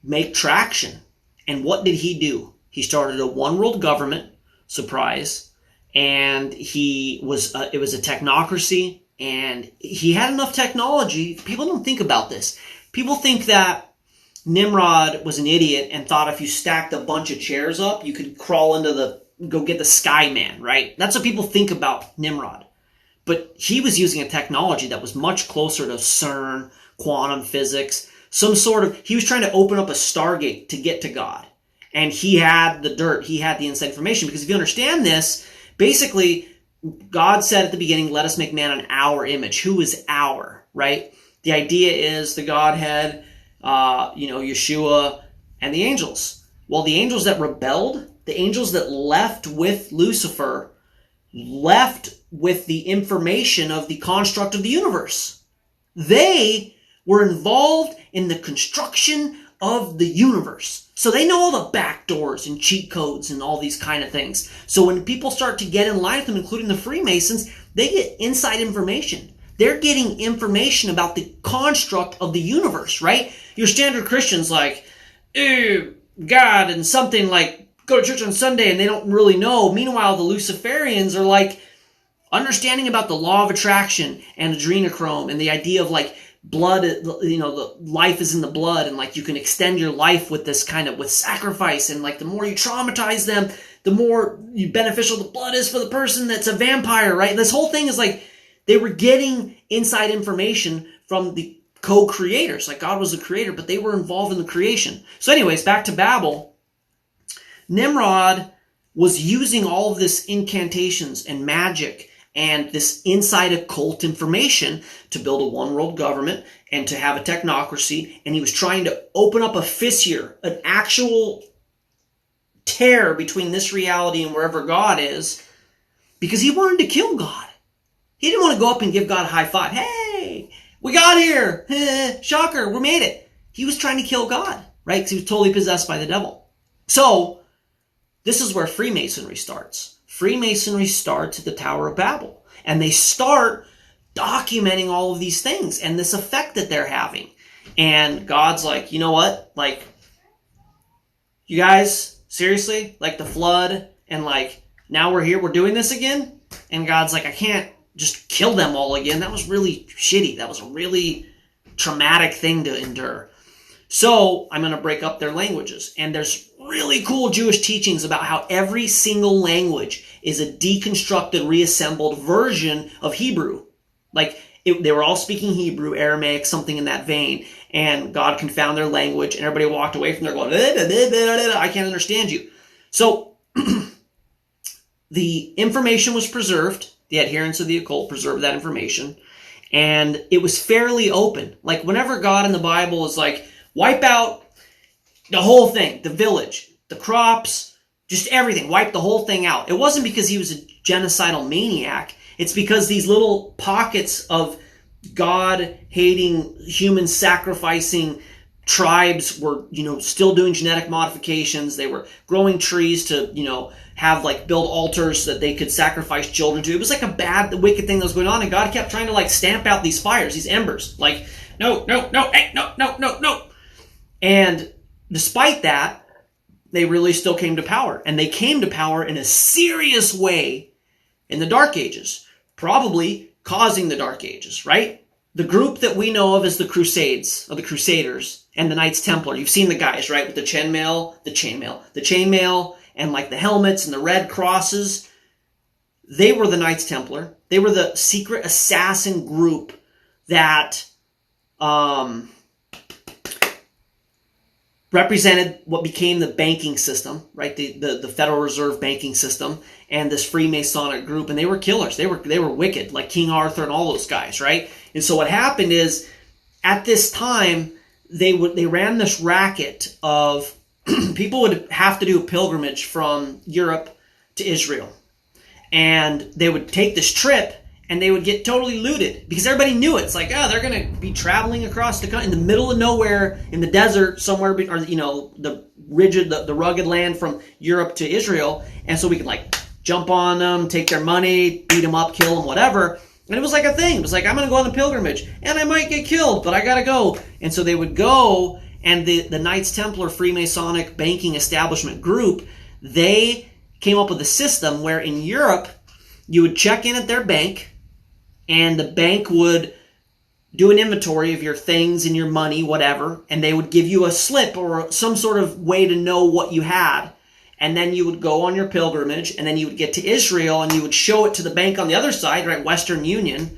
make traction. And what did he do? He started a one world government, surprise, and it was a technocracy, and he had enough technology. People don't think about this. People think that Nimrod was an idiot and thought if you stacked a bunch of chairs up, you could go get the Sky Man, right? That's what people think about Nimrod. But he was using a technology that was much closer to CERN, quantum physics, he was trying to open up a Stargate to get to God. And he had the dirt, he had the inside information. Because if you understand this, basically, God said at the beginning, let us make man in our image. Who is our, right? The idea is the Godhead, Yeshua, and the angels. Well, the angels that rebelled, the angels that left with Lucifer, left with the information of the construct of the universe. They were involved in the construction of the universe. So they know all the back doors and cheat codes and all these kind of things. So when people start to get in line with them, including the Freemasons, they get inside information. They're getting information about the construct of the universe, right? Your standard Christian's like, God, and something like, go to church on Sunday, and they don't really know. Meanwhile, the Luciferians are like, understanding about the law of attraction and adrenochrome and the idea of like, blood, the life is in the blood, and like you can extend your life with this kind of with sacrifice, and like the more you traumatize them, the more beneficial the blood is for the person that's a vampire, right? This whole thing is like they were getting inside information from the co-creators. Like God was the creator, but they were involved in the creation. So anyways, back to Babel. Nimrod was using all of this incantations and magic and this inside occult information to build a one-world government and to have a technocracy. And he was trying to open up a fissure, an actual tear between this reality and wherever God is, because he wanted to kill God. He didn't want to go up and give God a high five. Hey, we got here. Shocker, we made it. He was trying to kill God, right? Because he was totally possessed by the devil. So this is where Freemasonry starts. Freemasonry starts at the Tower of Babel, and they start documenting all of these things and this effect that they're having. And God's like, you know what? Like, you guys, seriously? Like the flood, and like, now we're here, we're doing this again? And God's like, I can't just kill them all again. That was really shitty. That was a really traumatic thing to endure. So I'm going to break up their languages. And there's really cool Jewish teachings about how every single language is a deconstructed, reassembled version of Hebrew. Like, they were all speaking Hebrew, Aramaic, something in that vein. And God confounded their language, and everybody walked away from there going, I can't understand you. So the information was preserved. The adherents of the occult preserved that information. And it was fairly open. Like, whenever God in the Bible is like, wipe out the whole thing, the village, the crops, just everything. Wipe the whole thing out. It wasn't because he was a genocidal maniac. It's because these little pockets of God-hating, human-sacrificing, tribes were, still doing genetic modifications. They were growing trees to, have build altars that they could sacrifice children to. It was a bad, wicked thing that was going on, and God kept trying to stamp out these fires, these embers. No, hey, no. And despite that, they really still came to power. And they came to power in a serious way in the Dark Ages, probably causing the Dark Ages, right? The group that we know of as the Crusades, or the Crusaders, and the Knights Templar. You've seen the guys, right? With the chainmail, and the helmets and the red crosses. They were the Knights Templar. They were the secret assassin group that represented what became the banking system, right? The Federal Reserve banking system, and this Freemasonic group. And they were killers. They were wicked, like King Arthur and all those guys, right? And so what happened is, at this time, they ran this racket of people would have to do a pilgrimage from Europe to Israel. And they would take this trip, and they would get totally looted because everybody knew it. It's they're going to be traveling across the country in the middle of nowhere, in the desert somewhere, or the rugged land from Europe to Israel. And so we could jump on them, take their money, beat them up, kill them, whatever. And it was a thing. It was I'm going to go on the pilgrimage, and I might get killed, but I got to go. And so they would go, and the Knights Templar Freemasonic banking establishment group, they came up with a system where in Europe, you would check in at their bank, and the bank would do an inventory of your things and your money, whatever, and they would give you a slip or some sort of way to know what you had. And then you would go on your pilgrimage, and then you would get to Israel, and you would show it to the bank on the other side, right, Western Union,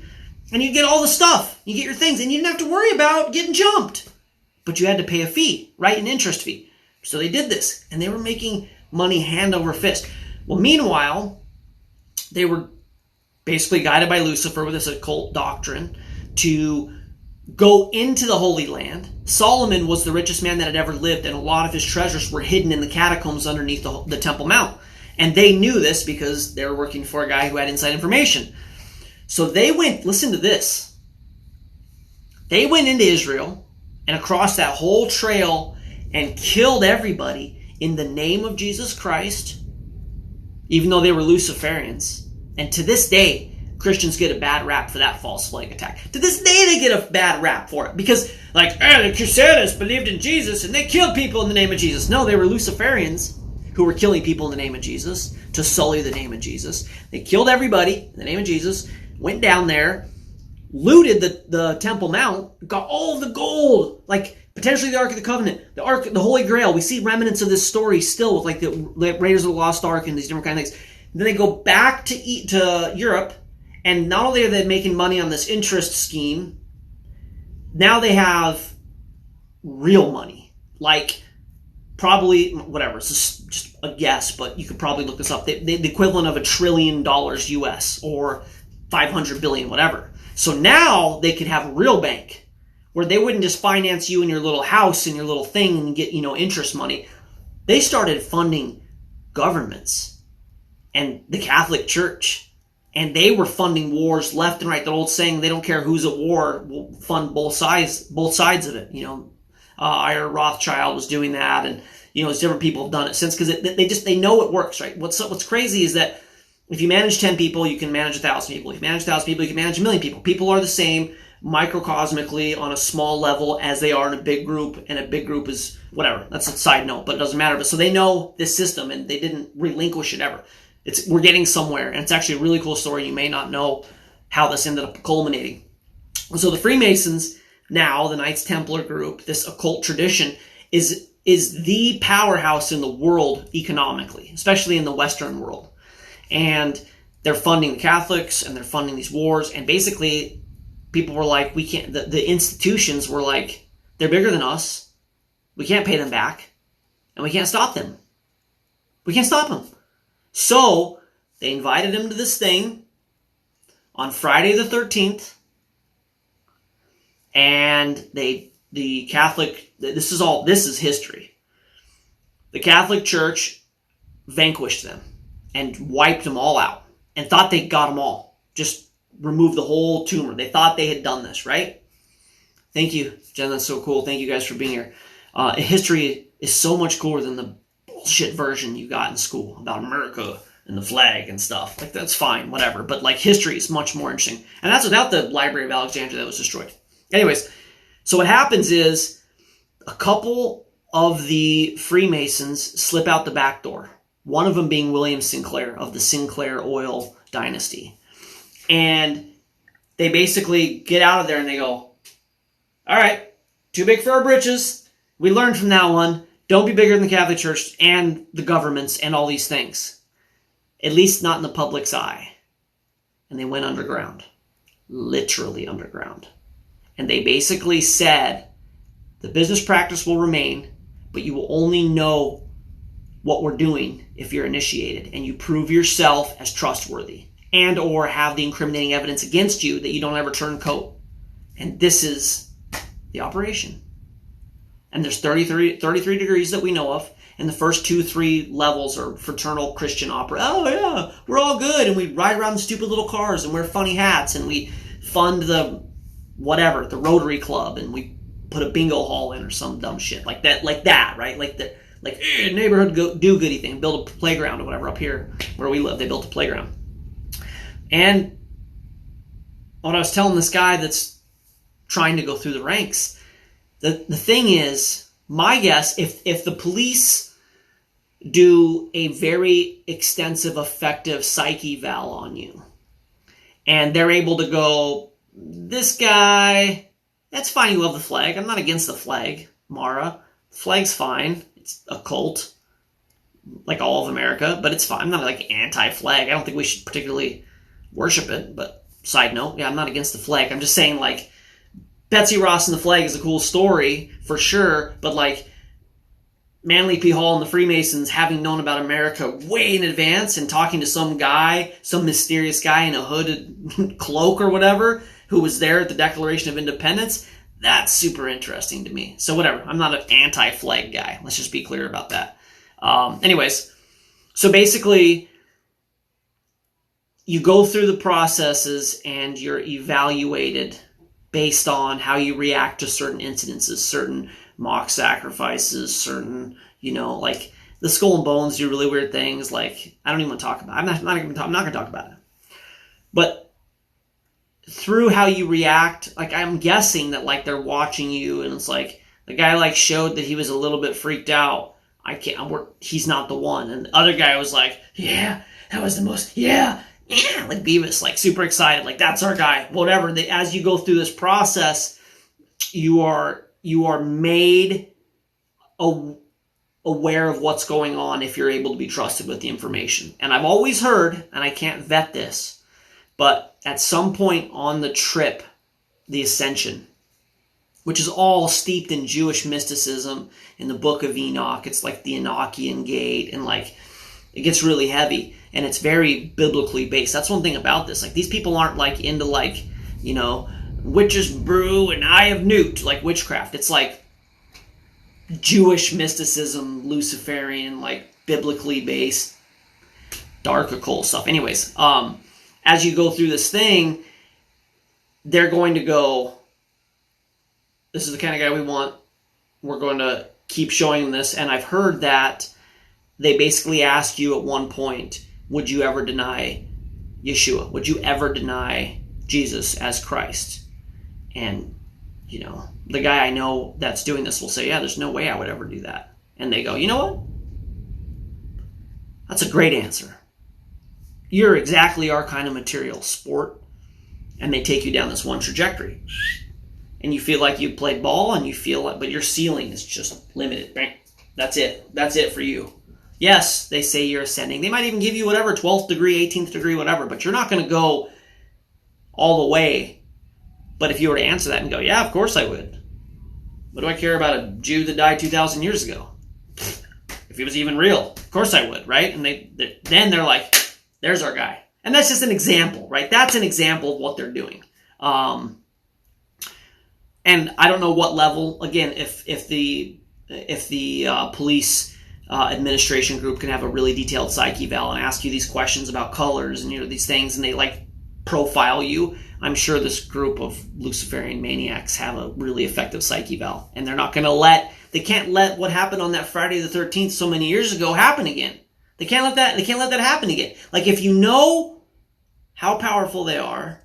and you'd get all the stuff. You get your things, and you didn't have to worry about getting jumped. But you had to pay a fee, right, an interest fee. So they did this, and they were making money hand over fist. Well, meanwhile, they were basically guided by Lucifer with this occult doctrine to go into the Holy Land. Solomon was the richest man that had ever lived, and a lot of his treasures were hidden in the catacombs underneath the Temple Mount. And they knew this because they were working for a guy who had inside information. So they went, listen to this. They went into Israel and across that whole trail and killed everybody in the name of Jesus Christ, even though they were Luciferians. And to this day, Christians get a bad rap for that false flag attack. To this day, they get a bad rap for it. Because, the Crusaders believed in Jesus and they killed people in the name of Jesus. No, they were Luciferians who were killing people in the name of Jesus to sully the name of Jesus. They killed everybody in the name of Jesus, went down there, looted the Temple Mount, got all of the gold, potentially the Ark of the Covenant, the Holy Grail. We see remnants of this story still with the Raiders of the Lost Ark and these different kind of things. And then they go back to Europe. And not only are they making money on this interest scheme, now they have real money. Probably, whatever, it's just a guess, but you could probably look this up. The equivalent of $1 trillion US, or 500 billion, whatever. So now they could have a real bank where they wouldn't just finance you in your little house and your little thing and get, interest money. They started funding governments and the Catholic Church. And they were funding wars left and right. The old saying, they don't care who's at war, we'll fund both sides of it. Ira Rothschild was doing that, and different people have done it since because they know it works, right? What's crazy is that if you manage 10 people, you can manage 1,000 people. If you manage 1,000 people, you can manage 1,000,000 people. People are the same microcosmically on a small level as they are in a big group, and a big group is whatever. That's a side note, but it doesn't matter. But so they know this system, and they didn't relinquish it ever. We're getting somewhere, and it's actually a really cool story. You may not know how this ended up culminating. So the Freemasons, now the Knights Templar group, this occult tradition, is the powerhouse in the world economically, especially in the Western world. And they're funding the Catholics, and they're funding these wars, and basically people were like, we can't, the institutions were like, they're bigger than us, we can't pay them back, and we can't stop them. We can't stop them. So they invited him to this thing on Friday the 13th, and the Catholic, this is history. The Catholic Church vanquished them and wiped them all out and thought they got them all. Just removed the whole tumor. They thought they had done this, right? Thank you, Jen. That's so cool. Thank you guys for being here. History is so much cooler than the bullshit version you got in school about America and the flag and stuff. Like, that's fine, whatever. But, like, history is much more interesting. And that's without the Library of Alexandria that was destroyed. Anyways, so what happens is a couple of the Freemasons slip out the back door. One of them being William Sinclair of the Sinclair oil dynasty. And they basically get out of there and they go, all right, too big for our britches. We learned from that one. Don't be bigger than the Catholic Church and the governments and all these things. At least not in the public's eye. And they went underground. Literally underground. And they basically said, the business practice will remain, but you will only know what we're doing if you're initiated and you prove yourself as trustworthy and or have the incriminating evidence against you that you don't ever turn coat. And this is the operation. And there's 33 degrees that we know of. And the first 2-3 levels are fraternal Christian opera. Oh yeah, we're all good. And we ride around in stupid little cars and wear funny hats. And we fund the whatever, the Rotary Club. And we put a bingo hall in or some dumb shit like that, right? Like neighborhood do-goody thing. Build a playground or whatever up here where we live. They built a playground. And when I was telling this guy that's trying to go through the ranks, the thing is, my guess, if the police do a very extensive, effective psych eval on you, and they're able to go, this guy, that's fine, you love the flag. I'm not against the flag, Mara. Flag's fine. It's a cult, like all of America, but it's fine. I'm not like anti-flag. I don't think we should particularly worship it, but side note, yeah, I'm not against the flag. I'm just saying, like, Betsy Ross and the flag is a cool story, for sure, but, like, Manly P. Hall and the Freemasons having known about America way in advance and talking to some guy, some mysterious guy in a hooded cloak or whatever, who was there at the Declaration of Independence, that's super interesting to me. So whatever, I'm not an anti-flag guy. Let's just be clear about that. Anyways, so basically, you go through the processes and you're evaluated based on how you react to certain incidences, certain mock sacrifices, certain, like the skull and bones do really weird things. Like, I don't even want to talk about it. I'm not going to talk about it. But through how you react, like, I'm guessing that, like, they're watching you and it's like, the guy, like, showed that he was a little bit freaked out. He's not the one. And the other guy was like, yeah, that was the most, yeah, like Beavis, like super excited, like that's our guy, whatever. As you go through this process, you are made aware of what's going on if you're able to be trusted with the information. And I've always heard, and I can't vet this, but at some point on the trip, the ascension, which is all steeped in Jewish mysticism in the Book of Enoch, it's like the Enochian gate, and like it gets really heavy. And it's very biblically based. That's one thing about this. Like, these people aren't, like, into, like, witch's brew and eye of newt, like witchcraft. It's, like, Jewish mysticism, Luciferian, like, biblically based, dark occult stuff. Anyways, as you go through this thing, they're going to go, this is the kind of guy we want. We're going to keep showing them this. And I've heard that they basically ask you at one point, would you ever deny Yeshua? Would you ever deny Jesus as Christ? And, the guy I know that's doing this will say, yeah, there's no way I would ever do that. And they go, you know what? That's a great answer. You're exactly our kind of material, sport. And they take you down this one trajectory. And you feel like you played ball and you feel like, but your ceiling is just limited. Right? That's it. That's it for you. Yes, they say you're ascending. They might even give you whatever, 12th degree, 18th degree, whatever, but you're not going to go all the way. But if you were to answer that and go, yeah, of course I would. What do I care about a Jew that died 2,000 years ago? If he was even real, of course I would, right? And then they're like, there's our guy. And that's just an example, right? That's an example of what they're doing. And I don't know what level, again, if the police administration group can have a really detailed psych eval and ask you these questions about colors and these things, and they like profile you. I'm sure this group of Luciferian maniacs have a really effective psyche valve, and they're not going to they can't let what happened on that Friday the 13th so many years ago happen again. They can't let that happen again. Like, if you know how powerful they are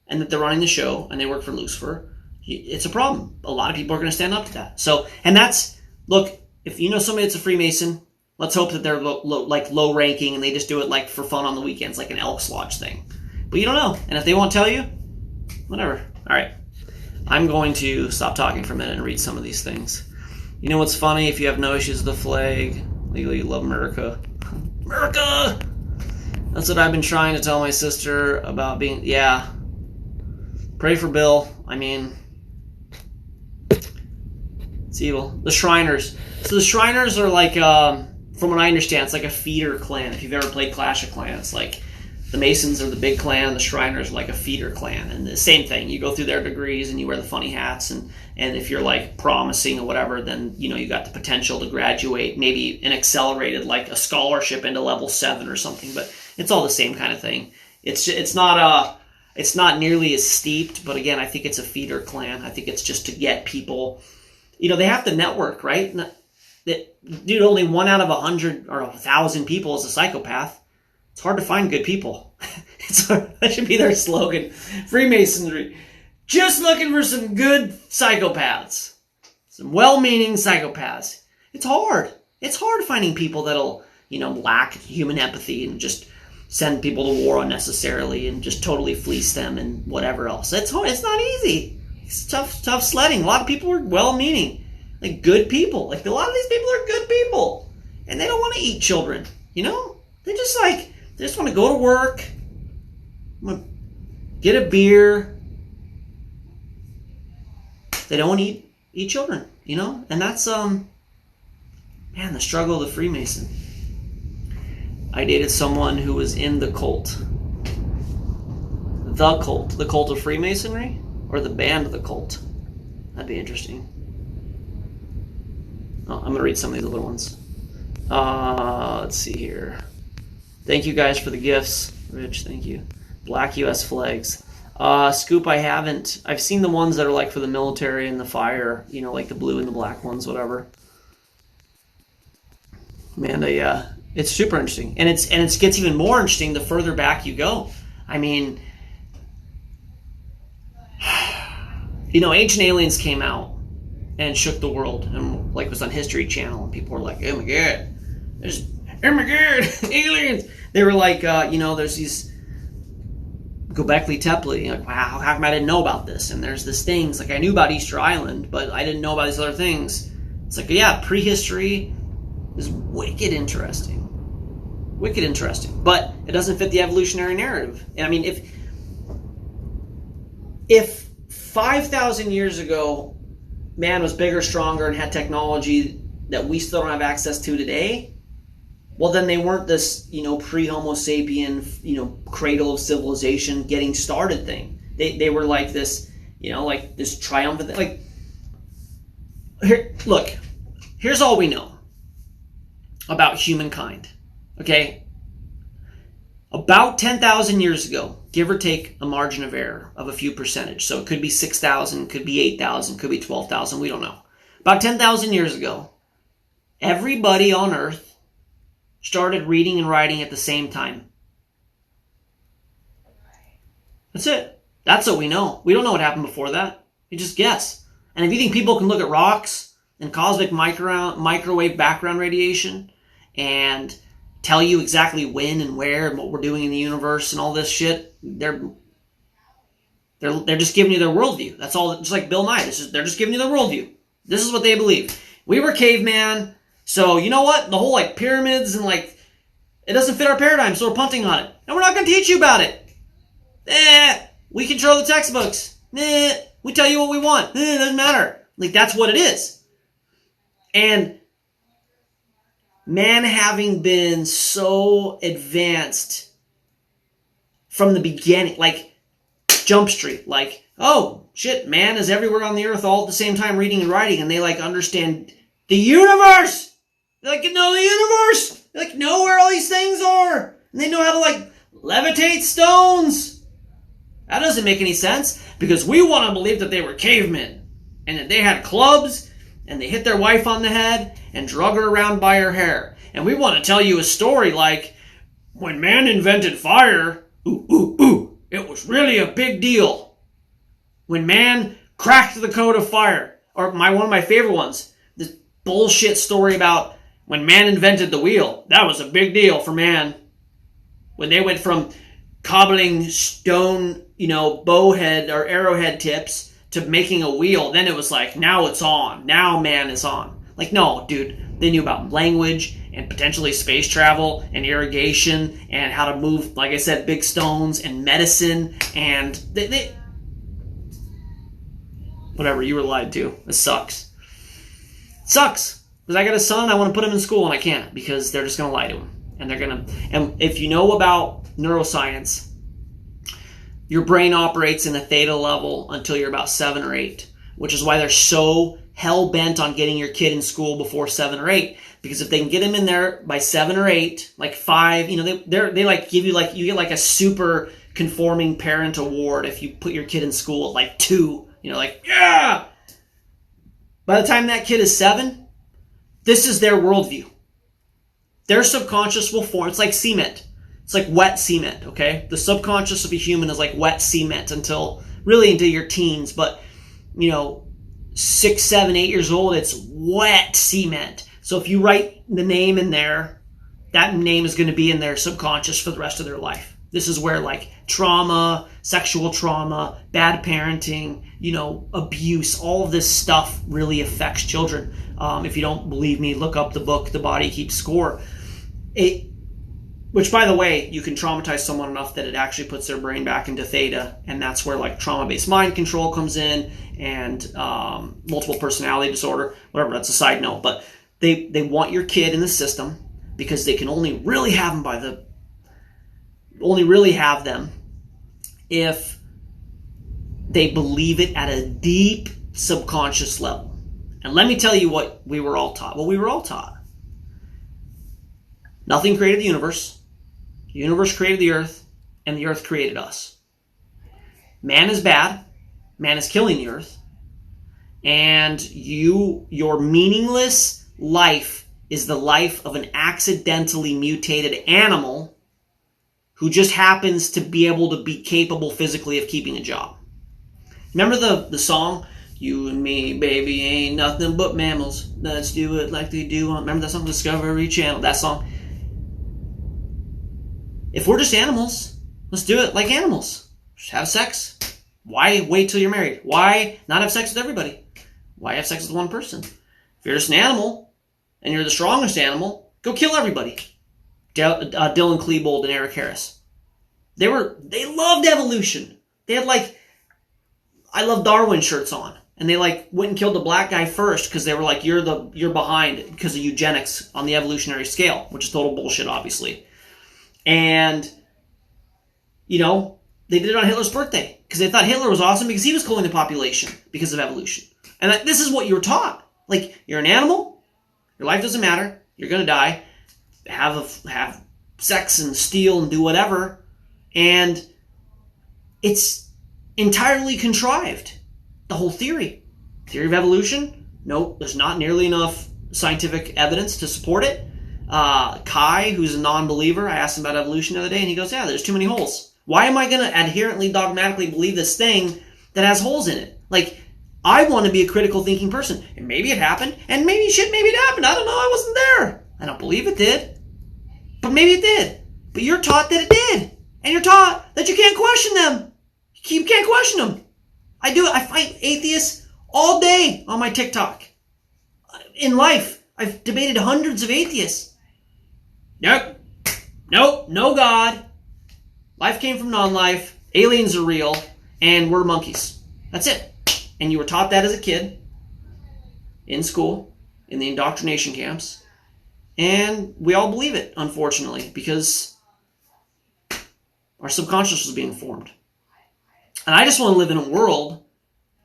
and that they're running the show and they work for Lucifer, it's a problem. A lot of people are going to stand up to that. So, and that's, look, if you know somebody that's a Freemason, let's hope that they're low ranking and they just do it like for fun on the weekends, like an Elks Lodge thing. But you don't know. And if they won't tell you, whatever. All right. I'm going to stop talking for a minute and read some of these things. You know what's funny? If you have no issues with the flag, legally you love America. America! That's what I've been trying to tell my sister about being... Yeah. Pray for Bill. I mean... It's evil. The Shriners. So the Shriners are like, from what I understand, it's like a feeder clan. If you've ever played Clash of Clans, like... The Masons are the big clan, the Shriners are like a feeder clan. And the same thing, you go through their degrees and you wear the funny hats, and if you're like promising or whatever, then you got the potential to graduate, maybe an accelerated, like a scholarship into level 7 or something, but it's all the same kind of thing. It's not nearly as steeped, but again, I think it's a feeder clan. I think it's just to get people, they have to network, right? Dude, only 1 out of 100 or 1,000 people is a psychopath. It's hard to find good people. That should be their slogan. Freemasonry. Just looking for some good psychopaths. Some well-meaning psychopaths. It's hard. It's hard finding people that'll, lack human empathy and just send people to war unnecessarily and just totally fleece them and whatever else. It's hard. It's not easy. It's tough sledding. A lot of people are well-meaning. Like, good people. Like, a lot of these people are good people. And they don't want to eat children. They just want to go to work, get a beer. They don't want to eat children, And that's, the struggle of the Freemason. I dated someone who was in the cult. The cult of Freemasonry, or the band of the cult. That'd be interesting. Oh, I'm going to read some of these other ones. Let's see here. Thank you guys for the gifts. Rich, thank you. Black U.S. flags. Scoop, I've seen the ones that are like for the military and the fire, like the blue and the black ones, whatever. Amanda, yeah. It's super interesting. And it gets even more interesting the further back you go. I mean, Ancient Aliens came out and shook the world and was on History Channel, and people were like, oh my god, aliens. They were like, there's these Göbekli Tepe. Like, wow, how come I didn't know about this? And there's this things, like I knew about Easter Island, but I didn't know about these other things. It's like, yeah, prehistory is wicked interesting. Wicked interesting. But it doesn't fit the evolutionary narrative. And I mean, if 5,000 years ago, man was bigger, stronger, and had technology that we still don't have access to today, well, then they weren't this, pre-Homo sapien, cradle of civilization getting started thing. They were like this, like this triumphant thing. Like, here's all we know about humankind, okay? About 10,000 years ago, give or take a margin of error of a few percentage. So it could be 6,000, could be 8,000, could be 12,000, we don't know. About 10,000 years ago, everybody on Earth started reading and writing at the same time. That's it. That's what we know. We don't know what happened before that. We just guess. And if you think people can look at rocks and cosmic microwave background radiation and tell you exactly when and where and what we're doing in the universe and all this shit, they're just giving you their worldview. That's all. Just like Bill Nye. They're just giving you their worldview. This is what they believe. We were caveman. So, you know what? The whole, pyramids and, it doesn't fit our paradigm, so we're punting on it. And we're not going to teach you about it. We control the textbooks. We tell you what we want. It doesn't matter. That's what it is. And man having been so advanced from the beginning, Jump Street, oh, shit, man is everywhere on the earth all at the same time reading and writing, and they, understand the universe. They know the universe. They know where all these things are. And they know how to levitate stones. That doesn't make any sense because we want to believe that they were cavemen and that they had clubs and they hit their wife on the head and drug her around by her hair. And we want to tell you a story like, when man invented fire, it was really a big deal. When man cracked the code of fire, or one of my favorite ones, this bullshit story about when man invented the wheel. That was a big deal for man. When they went from cobbling stone, bowhead or arrowhead tips to making a wheel, then it was like, now it's on. Now man is on. Like, no, dude. They knew about language and potentially space travel and irrigation and how to move, like I said, big stones and medicine. And they whatever, you were lied to. It sucks. It sucks. Because I got a son, I want to put him in school, and I can't because they're just going to lie to him. And if you know about neuroscience, your brain operates in a theta level until you're about 7 or 8, which is why they're so hell-bent on getting your kid in school before 7 or 8. Because if they can get him in there by 7 or 8, like 5, they like give you like, you get like a super conforming parent award if you put your kid in school at like 2. Yeah! By the time that kid is 7, this is their worldview. Their subconscious will form. It's like cement. It's like wet cement, okay? The subconscious of a human is like wet cement until your teens. But, 6, 7, 8 years old, it's wet cement. So if you write the name in there, that name is going to be in their subconscious for the rest of their life. This is where like trauma, sexual trauma, bad parenting, abuse, all of this stuff really affects children. If you don't believe me, look up the book, The Body Keeps Score. Which, by the way, you can traumatize someone enough that it actually puts their brain back into theta, and that's where like trauma-based mind control comes in, and multiple personality disorder, whatever. That's a side note, but they want your kid in the system because they can only really have them if they believe it at a deep subconscious level. And let me tell you what we were all taught. Well, we were all taught. Nothing created the universe. The universe created the earth, and the earth created us. Man is bad. Man is killing the earth. And your meaningless life is the life of an accidentally mutated animal who just happens to be able to be capable physically of keeping a job. Remember the song, "You and me, baby, ain't nothing but mammals. Let's do it like they do on..." Remember that song, Discovery Channel? That song. If we're just animals, let's do it like animals. Just have sex. Why wait till you're married? Why not have sex with everybody? Why have sex with one person? If you're just an animal, and you're the strongest animal, go kill everybody. Dylan Klebold and Eric Harris. They loved evolution. They had like I Love Darwin shirts on. And they like went and killed the black guy first because they were like, you're behind because of eugenics on the evolutionary scale, which is total bullshit, obviously. And, they did it on Hitler's birthday because they thought Hitler was awesome because he was killing the population because of evolution. And this is what you were taught. Like, you're an animal. Your life doesn't matter. You're going to die. Have sex and steal and do whatever. And it's entirely contrived. The whole theory of evolution, nope, there's not nearly enough scientific evidence to support it. Kai, who's a non-believer, I asked him about evolution the other day, and he goes, yeah, there's too many holes. Why am I going to adherently, dogmatically believe this thing that has holes in it? Like, I want to be a critical thinking person, and maybe it happened, and maybe it happened. I don't know, I wasn't there. I don't believe it did, but maybe it did. But you're taught that it did, and you're taught that you can't question them. You can't question them. I do it. I fight atheists all day on my TikTok. In life, I've debated hundreds of atheists. Nope, no God. Life came from non-life. Aliens are real, and we're monkeys. That's it. And you were taught that as a kid, in school, in the indoctrination camps, and we all believe it, unfortunately, because our subconscious was being formed. And I just want to live in a world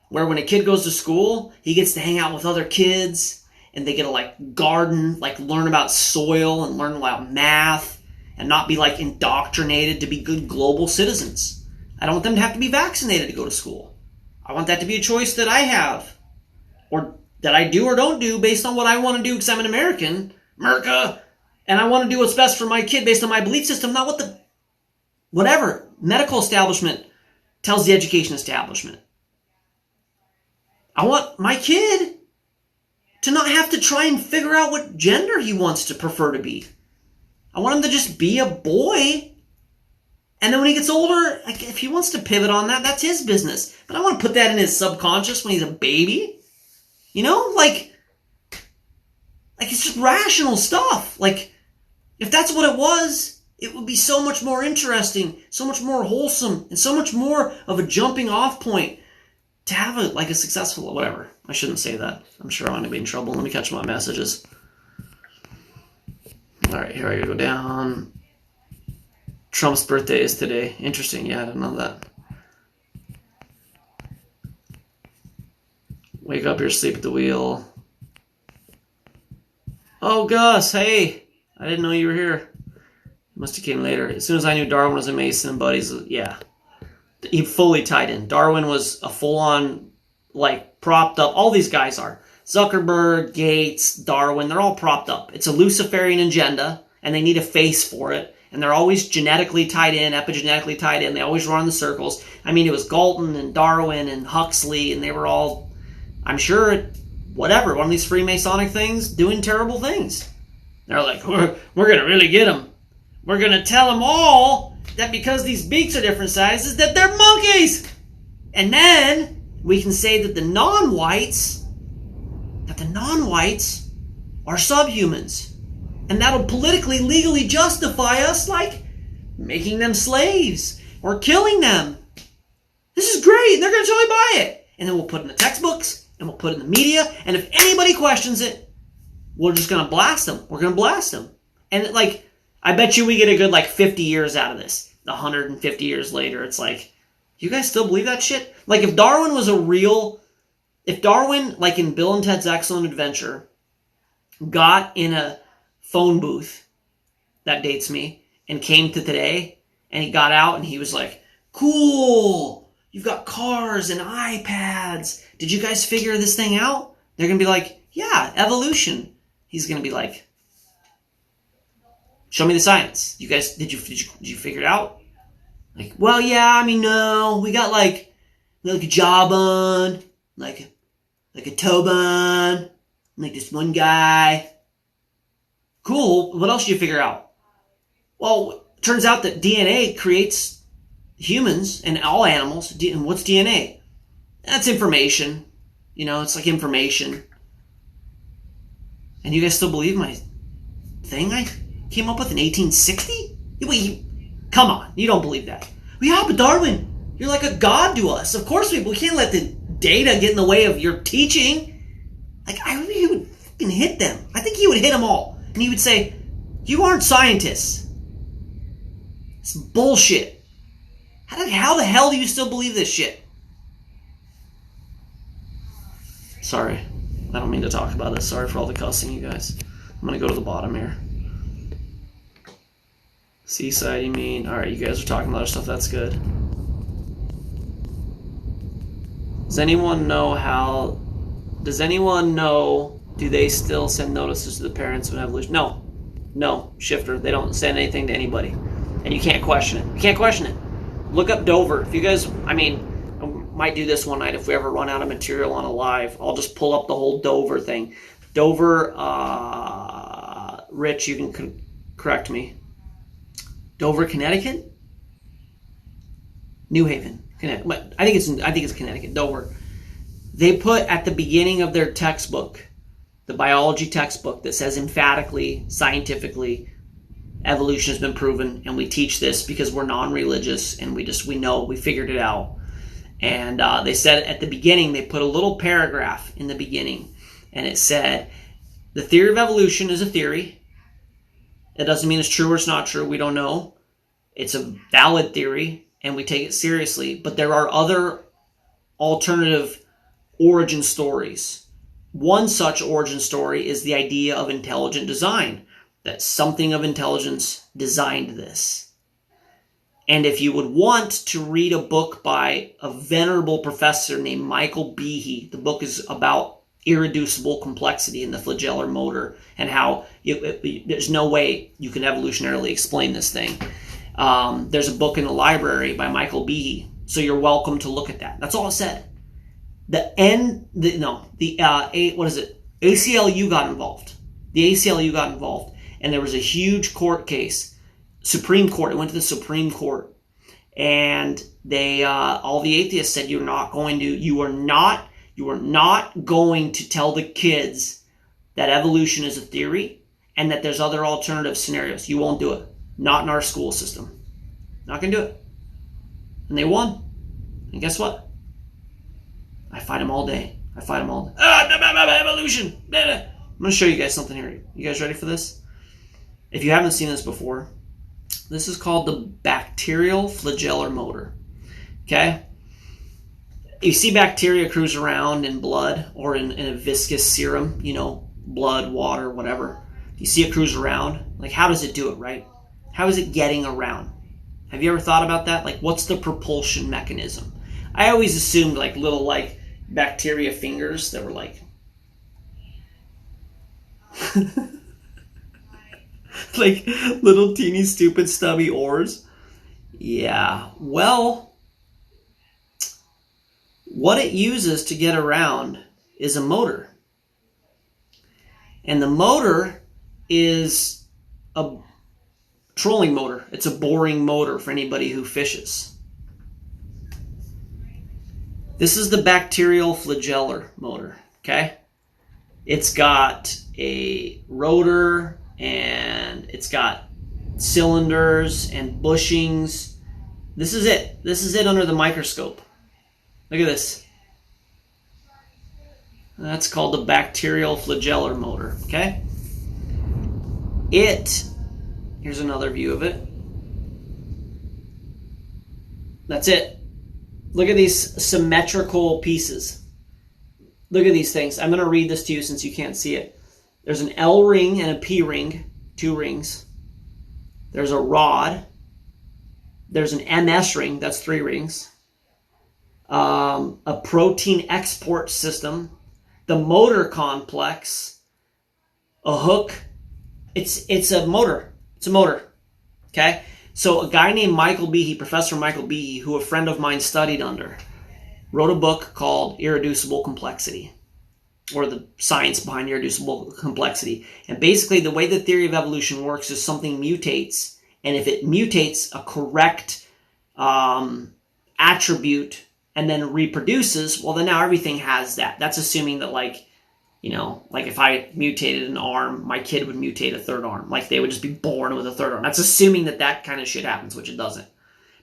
where when a kid goes to school, he gets to hang out with other kids, and they get to garden, learn about soil and learn about math, and not be indoctrinated to be good global citizens. I don't want them to have to be vaccinated to go to school. I want that to be a choice that I have, or that I do or don't do based on what I want to do because I'm an American, America, and I want to do what's best for my kid based on my belief system, not what the whatever medical establishment tells the education establishment. I want my kid to not have to try and figure out what gender he wants to prefer to be. I want him to just be a boy. And then when he gets older, like, if he wants to pivot on that, that's his business. But I want to put that in his subconscious when he's a baby. You know, like it's just rational stuff. Like, if that's what it was, it would be so much more interesting, so much more wholesome, and so much more of a jumping off point to have a successful, whatever. I shouldn't say that. I'm sure I'm going to be in trouble. Let me catch my messages. All right, here I go down. Trump's birthday is today. Interesting. Yeah, I didn't know that. Wake up, you're asleep at the wheel. Oh, Gus, hey. I didn't know you were here. You must have came later. As soon as I knew Darwin was a Mason and buddies, yeah. He fully tied in. Darwin was a full-on, propped up. All these guys are. Zuckerberg, Gates, Darwin, they're all propped up. It's a Luciferian agenda, and they need a face for it. And they're always genetically tied in, epigenetically tied in. They always run in the circles. I mean, it was Galton and Darwin and Huxley, and they were all, I'm sure, whatever, one of these Freemasonic things, doing terrible things. They're like, we're going to really get them. We're going to tell them all that because these beaks are different sizes, that they're monkeys. And then we can say that the non-whites are subhumans. And that'll politically, legally justify us, making them slaves or killing them. This is great. They're going to totally buy it. And then we'll put it in the textbooks, and we'll put it in the media. And if anybody questions it, we're just going to blast them. We're going to blast them. And, I bet you we get a good, 50 years out of this. 150 years later, it's you guys still believe that shit? If Darwin was if Darwin, in Bill and Ted's Excellent Adventure, got in a phone booth, that dates me, and came to today, and he got out and he was like, cool, you've got cars and iPads. Did you guys figure this thing out? They're going to be like, yeah, evolution. He's going to be like, show me the science. You guys, did you figure it out? Well, yeah, I mean, no, we got a jawbone, like a toe bone, this one guy. Cool. What else did you figure out? Well, it turns out that DNA creates humans and all animals. And what's DNA? That's information. It's like information. And you guys still believe my thing I came up with in 1860? Wait, come on. You don't believe that. Well, yeah, but Darwin, you're like a god to us. Of course we can't let the data get in the way of your teaching. I really he would fucking hit them. I think he would hit them all. And he would say, you aren't scientists. It's bullshit. How the hell do you still believe this shit? Sorry. I don't mean to talk about this. Sorry for all the cussing, you guys. I'm going to go to the bottom here. Seaside, you mean? Alright, you guys are talking about other stuff. That's good. Does anyone know do they still send notices to the parents when evolution? No, Shifter. They don't send anything to anybody. And you can't question it. You can't question it. Look up Dover. If you guys, I might do this one night if we ever run out of material on a live. I'll just pull up the whole Dover thing. Dover, Rich, you can correct me. Dover, Connecticut? New Haven, Connecticut. But I think it's Connecticut, Dover. They put at the beginning of their textbook, the biology textbook, that says emphatically, scientifically, evolution has been proven, and we teach this because we're non-religious, and we know, we figured it out. And they said at the beginning, they put a little paragraph in the beginning, and it said, the theory of evolution is a theory. It doesn't mean it's true or it's not true. We don't know. It's a valid theory, and we take it seriously. But there are other alternative origin stories. One such origin story is the idea of intelligent design, that something of intelligence designed this. And if you would want to read a book by a venerable professor named Michael Behe, the book is about irreducible complexity in the flagellar motor and how there's no way you can evolutionarily explain this thing. There's a book in the library by Michael Behe, so you're welcome to look at that. That's all it said. ACLU got involved. The ACLU got involved, and there was a huge court case. Supreme Court. It went to the Supreme Court, and they all the atheists said you are not going to tell the kids that evolution is a theory and that there's other alternative scenarios. You won't do it. Not in our school system. Not gonna do it. And they won. And guess what? I fight them all day. Evolution. I'm gonna show you guys something here. You guys ready for this? If you haven't seen this before, this is called the bacterial flagellar motor. Okay? You see bacteria cruise around in blood or in a viscous serum, blood, water, whatever. You see it cruise around. Like, how does it do it, right? How is it getting around? Have you ever thought about that? Like, what's the propulsion mechanism? I always assumed like little bacteria fingers that were like like little teeny stupid stubby oars. Yeah, well, what it uses to get around is a motor. And the motor is a trolling motor. It's a boring motor for anybody who fishes. This is the bacterial flagellar motor, okay? It's got a rotor and it's got cylinders and bushings. This is it. This is it under the microscope. Look at this. That's called the bacterial flagellar motor, okay? Here's another view of it. That's it. Look at these symmetrical pieces. Look at these things. I'm going to read this to you since you can't see it. There's an L ring and a P ring, 2 rings. There's a rod. There's an MS ring, that's 3 rings. A protein export system, the motor complex, a hook. It's a motor. It's a motor. Okay? So a guy named Michael Behe, Professor Michael Behe, who a friend of mine studied under, wrote a book called Irreducible Complexity, or the science behind irreducible complexity. And basically the way the theory of evolution works is something mutates, and if it mutates a correct attribute and then reproduces, well, then now everything has that. That's assuming that, like if I mutated an arm, my kid would mutate a third arm. Like, they would just be born with a third arm. That's assuming that kind of shit happens, which it doesn't.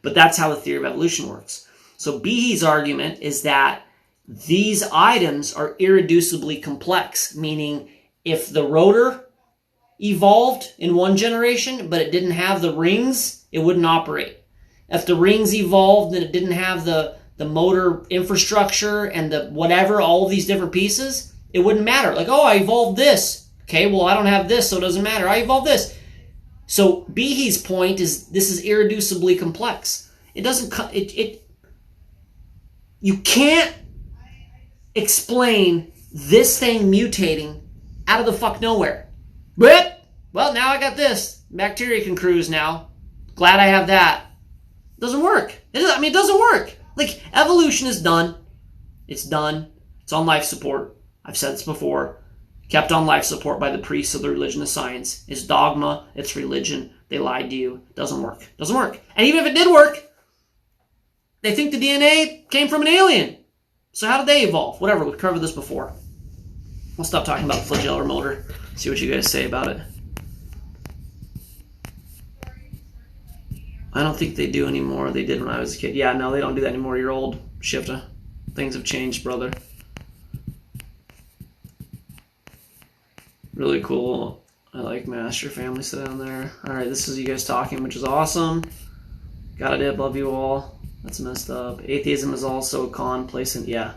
But that's how the theory of evolution works. So Behe's argument is that these items are irreducibly complex, meaning if the rotor evolved in one generation, but it didn't have the rings, it wouldn't operate. If the rings evolved and it didn't have the motor infrastructure and the whatever, all of these different pieces, it wouldn't matter. Like, oh, I evolved this. Okay, well, I don't have this, so it doesn't matter. I evolved this. So Behe's point is this is irreducibly complex. It doesn't... You can't explain this thing mutating out of the fuck nowhere. But, well, now I got this. Bacteria can cruise now. Glad I have that. Doesn't work. It doesn't work. Like, evolution is done. It's done. It's on life support. I've said this before. Kept on life support by the priests of the religion of science. It's dogma. It's religion. They lied to you. Doesn't work. Doesn't work. And even if it did work, they think the DNA came from an alien. So how did they evolve? Whatever. We've covered this before. I'll stop talking about the flagellar motor. See what you guys say about it. I don't think they do anymore. They did when I was a kid. Yeah, no, they don't do that anymore. You're old, Shifta. Things have changed, brother. Really cool. I like Master Family sit down there. Alright, this is you guys talking, which is awesome. Got it, love you all. That's messed up. Atheism is also a complacent. Yeah.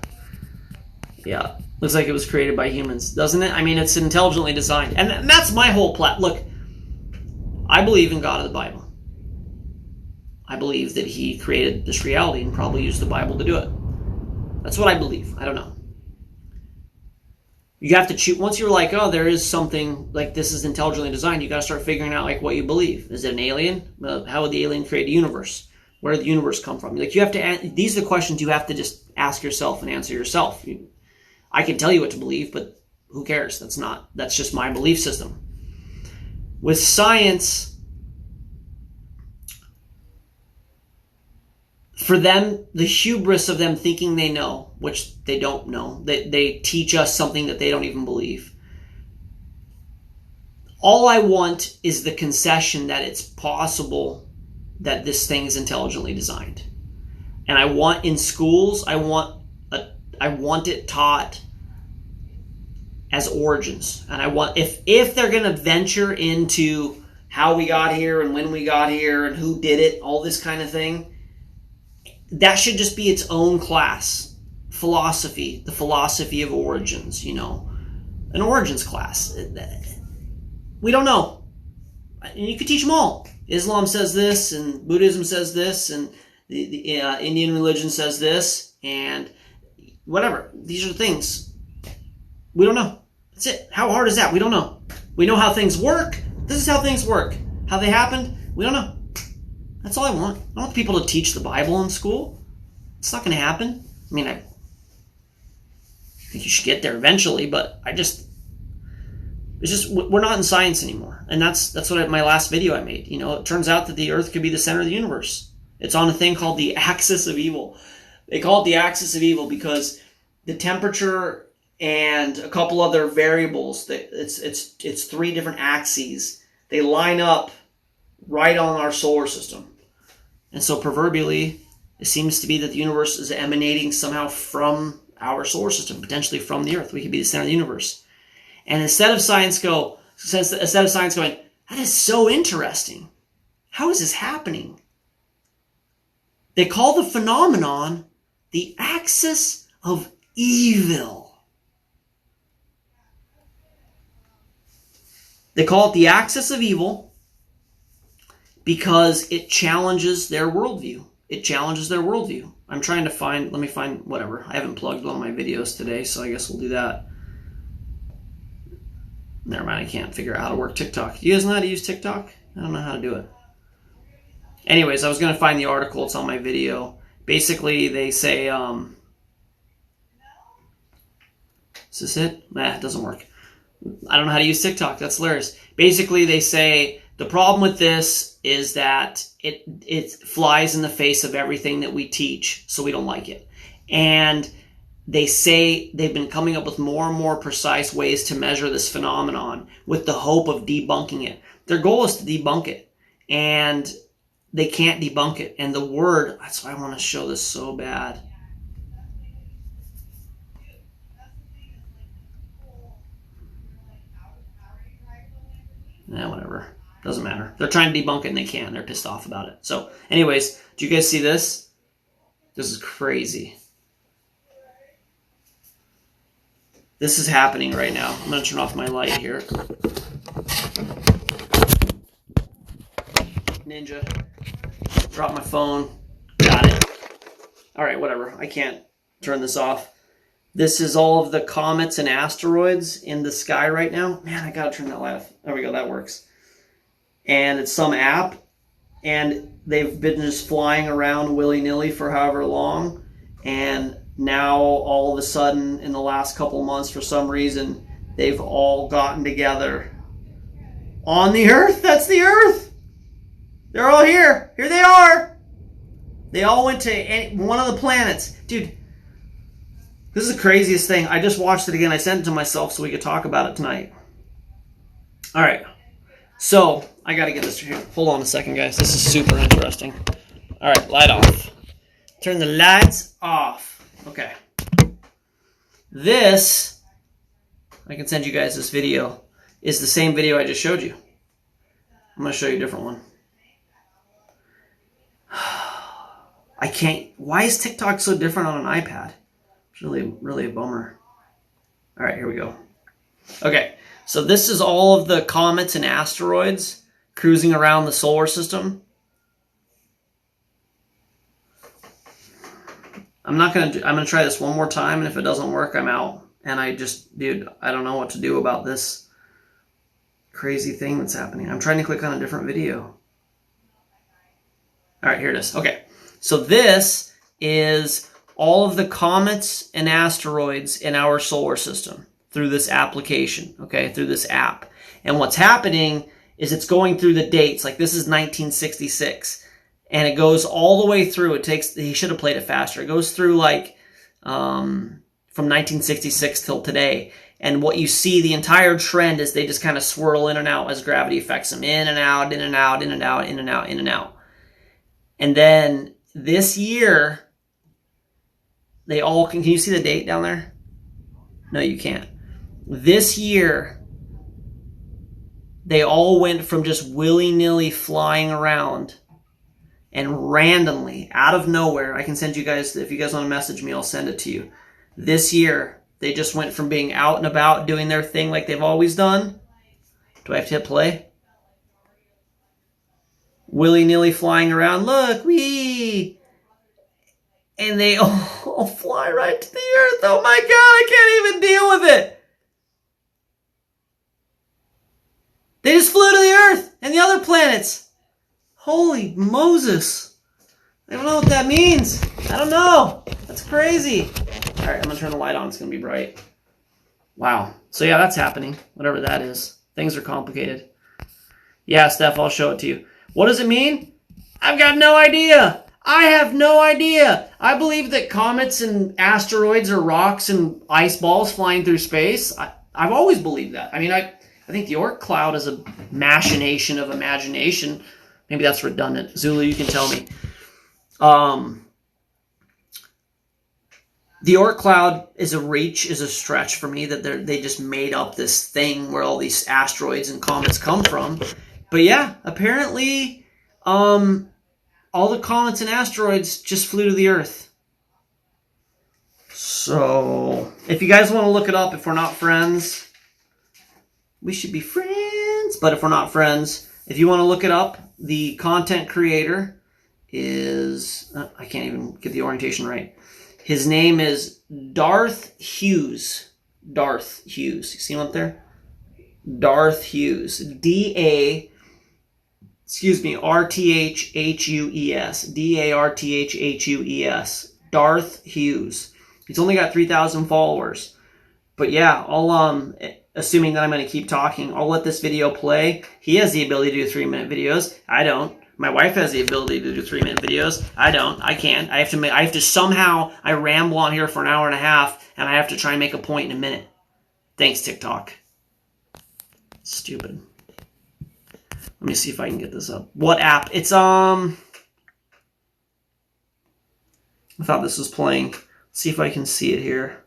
Yeah. Looks like it was created by humans, doesn't it? I mean, it's intelligently designed. And that's my whole Look, I believe in God of the Bible. I believe that he created this reality and probably used the Bible to do it. That's what I believe. I don't know. You have to choose. Once you're like, oh, there is something, like this is intelligently designed, you got to start figuring out like what you believe. Is it an alien? How would the alien create a universe? Where did the universe come from? Like you have to. These are the questions you have to just ask yourself and answer yourself. I can tell you what to believe, but who cares? That's just my belief system. With science, for them, the hubris of them thinking they know, which they don't know, they teach us something that they don't even believe. All I want is the concession that it's possible that this thing is intelligently designed. And I want in schools, I want it taught as origins. And I want, if they're going to venture into how we got here and when we got here and who did it, all this kind of thing, that should just be its own class. Philosophy, the philosophy of origins, an origins class. We don't know. And you could teach them all. Islam says this, and Buddhism says this, and the Indian religion says this, and whatever. These are things. We don't know. That's it. How hard is that? We don't know. We know how things work. This is how things work. How they happened, we don't know. That's all I want. I don't want people to teach the Bible in school. It's not going to happen. I mean, I think you should get there eventually, but we're not in science anymore. And that's what my last video I made. It turns out that the Earth could be the center of the universe. It's on a thing called the axis of evil. They call it the axis of evil because the temperature and a couple other variables, it's 3 different axes. They line up right on our solar system. And so proverbially, it seems to be that the universe is emanating somehow from our solar system, potentially from the Earth. We could be the center of the universe. And instead of science going, that is so interesting. How is this happening? They call the phenomenon the axis of evil. They call it the axis of evil because it challenges their worldview. I'm trying to let me find whatever. I haven't plugged one of my videos today, so I guess we'll do that. Never mind, I can't figure out how to work TikTok. Do you guys know how to use TikTok? I don't know how to do it. Anyways, I was going to find the article. It's on my video. Basically, they say, is this it? Nah, it doesn't work. I don't know how to use TikTok. That's hilarious. Basically, they say the problem with this is that it flies in the face of everything that we teach, so we don't like it. And they say they've been coming up with more and more precise ways to measure this phenomenon with the hope of debunking it. Their goal is to debunk it, and they can't debunk it. And the word, that's why I want to show this so bad. Whatever. Doesn't matter. They're trying to debunk it and they can't. They're pissed off about it. So, anyways, do you guys see this? This is crazy. This is happening right now. I'm going to turn off my light here. Ninja. Drop my phone. Got it. All right, whatever. I can't turn this off. This is all of the comets and asteroids in the sky right now. Man, I got to turn that light off. There we go. That works. And it's some app. And they've been just flying around willy-nilly for however long. And now, all of a sudden, in the last couple of months, for some reason, they've all gotten together on the Earth. That's the Earth. They're all here. Here they are. They all went to one of the planets. Dude, this is the craziest thing. I just watched it again. I sent it to myself so we could talk about it tonight. All right. So, I got to get this here. Hold on a second, guys. This is super interesting. All right, light off. Turn the lights off. Okay. This, I can send you guys this video, is the same video I just showed you. I'm going to show you a different one. I can't, why is TikTok so different on an iPad? It's really a bummer. All right, here we go. Okay, so this is all of the comets and asteroids cruising around the solar system. I'm gonna try this one more time, and if it doesn't work, I'm out. And dude, I don't know what to do about this crazy thing that's happening. I'm trying to click on a different video. All right, here it is. Okay, so this is all of the comets and asteroids in our solar system through this application, okay, through this app. And what's happening is it's going through the dates. Like, this is 1966, and it goes all the way through. He should have played it faster. It goes through like from 1966 till today. And what you see, the entire trend is they just kind of swirl in and out as gravity affects them, in and out, in and out, in and out, in and out, in and out. And then this year, can you see the date down there? No, you can't. This year, they all went from just willy-nilly flying around and randomly, out of nowhere. I can send you guys, if you guys want to message me, I'll send it to you. This year, they just went from being out and about doing their thing like they've always done. Do I have to hit play? Willy-nilly flying around. Look, wee! And they all fly right to the earth. Oh my God, I can't even deal with it. They just flew to the earth and the other planets. Holy Moses. I don't know what that means. I don't know. That's crazy. All right, I'm going to turn the light on. It's going to be bright. Wow. So yeah, that's happening. Whatever that is. Things are complicated. Yeah, Steph, I'll show it to you. What does it mean? I've got no idea. I have no idea. I believe that comets and asteroids are rocks and ice balls flying through space. I've always believed that. I mean, I think the Oort cloud is a machination of imagination. Maybe that's redundant. Zulu, you can tell me. The Oort cloud is a stretch for me, that they just made up this thing where all these asteroids and comets come from. But yeah, apparently, all the comets and asteroids just flew to the Earth. So, if you guys want to look it up, if we're not friends, we should be friends. But if we're not friends, if you want to look it up, the content creator is, I can't even get the orientation right. His name is Darth Hughes. Darth Hughes. You see him up there? Darth Hughes. R-T-H-H-U-E-S. D-A-R-T-H-H-U-E-S. Darth Hughes. He's only got 3,000 followers. But yeah, I'll, assuming that I'm going to keep talking, I'll let this video play. He has the ability to do 3-minute videos. I don't. My wife has the ability to do 3-minute videos. I don't. I can't. I have to somehow, I ramble on here for an hour and a half, and I have to try and make a point in a minute. Thanks, TikTok. Stupid. Let me see if I can get this up. What app? It's, I thought this was playing. Let's see if I can see it here.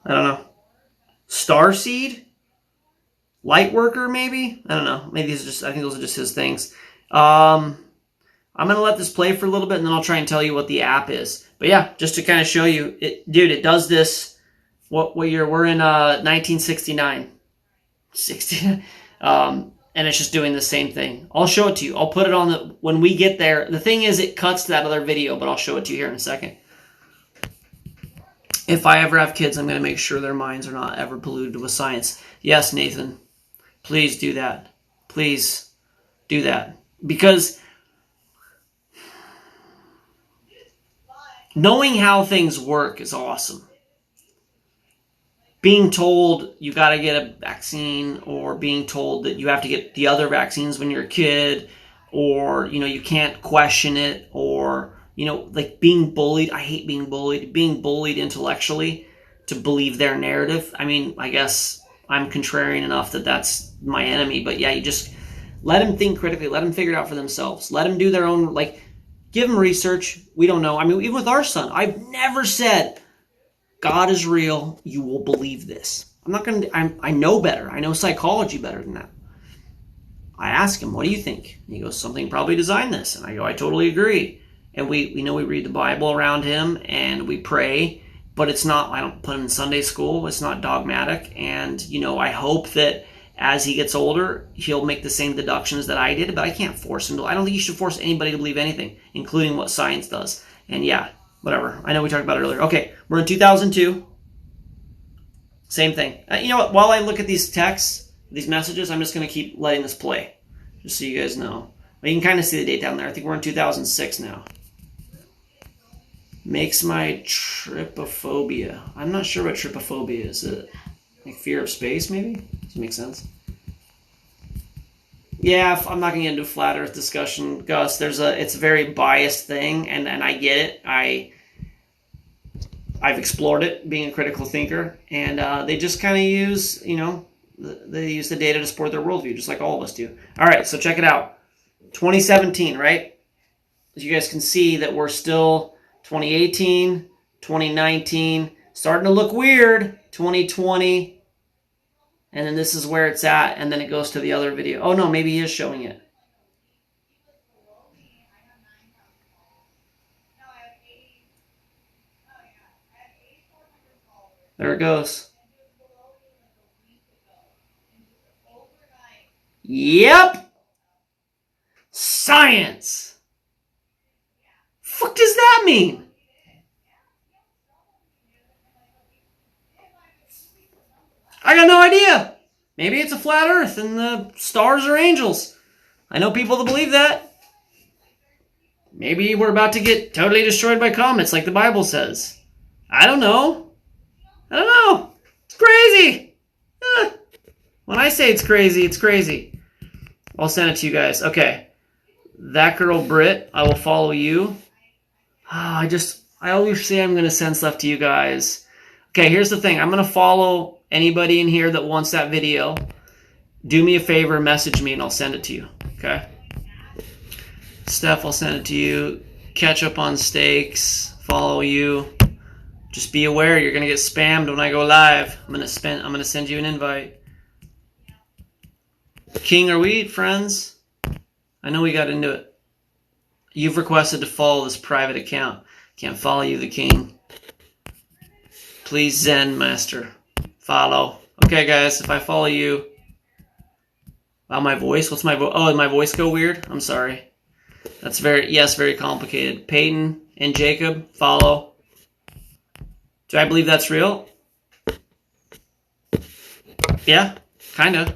I don't know. Starseed? Lightworker, maybe? I don't know. Maybe these are just, I think those are just his things. I'm going to let this play for a little bit, and then I'll try and tell you what the app is. But yeah, just to kind of show you, dude, it does this. What year? We're in 1969. 69. And it's just doing the same thing. I'll show it to you. I'll put it on when we get there. The thing is, it cuts to that other video, but I'll show it to you here in a second. If I ever have kids, I'm going to make sure their minds are not ever polluted with science. Yes, Nathan. Please do that. Please do that. Because knowing how things work is awesome. Being told you got to get a vaccine, or being told that you have to get the other vaccines when you're a kid, or, you can't question it, or, like being bullied. I hate being bullied. Being bullied intellectually to believe their narrative. I mean, I guess I'm contrarian enough that that's my enemy. But yeah, you just let them think critically. Let them figure it out for themselves. Let them do their own, give them research. We don't know. I mean, even with our son, I've never said, God is real. You will believe this. I'm not going to, I know better. I know psychology better than that. I ask him, what do you think? And he goes, something probably designed this. And I go, I totally agree. And we know we read the Bible around him, and we pray, but it's not, I don't put him in Sunday school. It's not dogmatic. And, I hope that as he gets older, he'll make the same deductions that I did, but I can't force him to. I don't think you should force anybody to believe anything, including what science does. And yeah, whatever. I know we talked about it earlier. Okay, we're in 2002. Same thing. You know what? While I look at these texts, these messages, I'm just going to keep letting this play, just so you guys know. But you can kind of see the date down there. I think we're in 2006 now. Makes my trypophobia. I'm not sure what trypophobia is. Is it like fear of space, maybe? Does it make sense? Yeah, I'm not going to get into a flat Earth discussion, Gus. It's a very biased thing, and I get it. I've explored it, being a critical thinker, and they just kind of use, they use the data to support their worldview, just like all of us do. All right, so check it out. 2017, right? As you guys can see that we're still 2018, 2019, starting to look weird, 2020, and then this is where it's at, and then it goes to the other video. Oh, no, maybe he is showing it. There it goes. Yep. Science. Fuck does that mean? I got no idea. Maybe it's a flat Earth and the stars are angels. I know people that believe that. Maybe we're about to get totally destroyed by comets like the Bible says. I don't know. It's crazy. When I say it's crazy, it's crazy. I'll send it to you guys. Okay. That girl Brit, I will follow you. I always say I'm going to send stuff to you guys. Okay, here's the thing. I'm going to follow anybody in here that wants that video. Do me a favor, message me, and I'll send it to you. Okay? Steph, I'll send it to you. Ketchup on steaks. Follow you. Just be aware, you're going to get spammed when I go live. I'm going to send you an invite. King, are we friends? I know we got into it. You've requested to follow this private account. Can't follow you, the king. Please, Zen Master. Follow. Okay, guys, if I follow you... Wow, my voice? What's my voice? Oh, did my voice go weird? I'm sorry. That's very complicated. Peyton and Jacob, follow. Do I believe that's real? Yeah, kind of.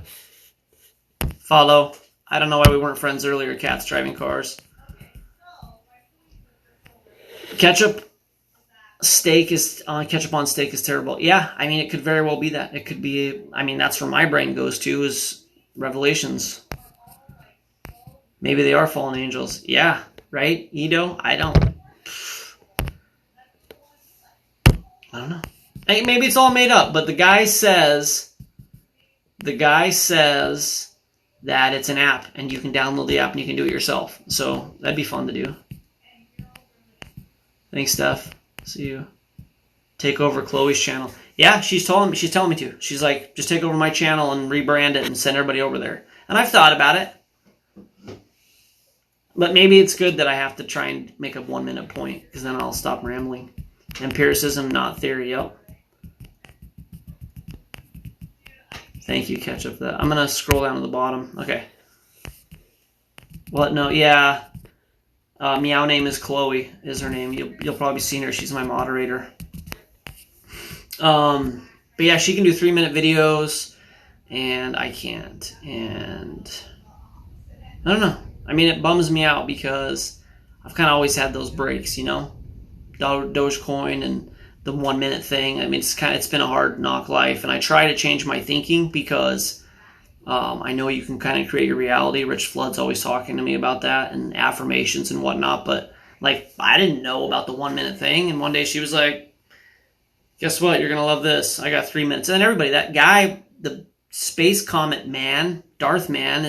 Follow. I don't know why we weren't friends earlier. Cats driving cars. Ketchup on steak is terrible. Yeah, I mean, it could very well be that. It could be, that's where my brain goes to, is Revelations. Maybe they are fallen angels. Yeah, right? Edo? I don't know. Hey, maybe it's all made up, but the guy says that it's an app, and you can download the app and you can do it yourself. So that'd be fun to do. Thanks, Steph. See you. Take over Chloe's channel. Yeah, she's telling me to. She's like, just take over my channel and rebrand it and send everybody over there. And I've thought about it. But maybe it's good that I have to try and make a 1 minute point, because then I'll stop rambling. Empiricism, not theory. Yep. Thank you, Ketchup. That I'm gonna scroll down to the bottom. Okay. What? No. Yeah. Meow name is Chloe. Is her name? You'll probably seen her. She's my moderator. But yeah, she can do 3-minute videos, and I can't. And I don't know. I mean, it bums me out because I've kind of always had those breaks, Dogecoin and the 1 minute thing. I mean, it's been a hard knock life, and I try to change my thinking because I know you can kind of create your reality. Rich Flood's always talking to me about that and affirmations and whatnot, but like, I didn't know about the 1 minute thing, and one day she was like, guess what, you're gonna love this, I got 3 minutes. And then everybody, that guy, the space comet man, Darth Man,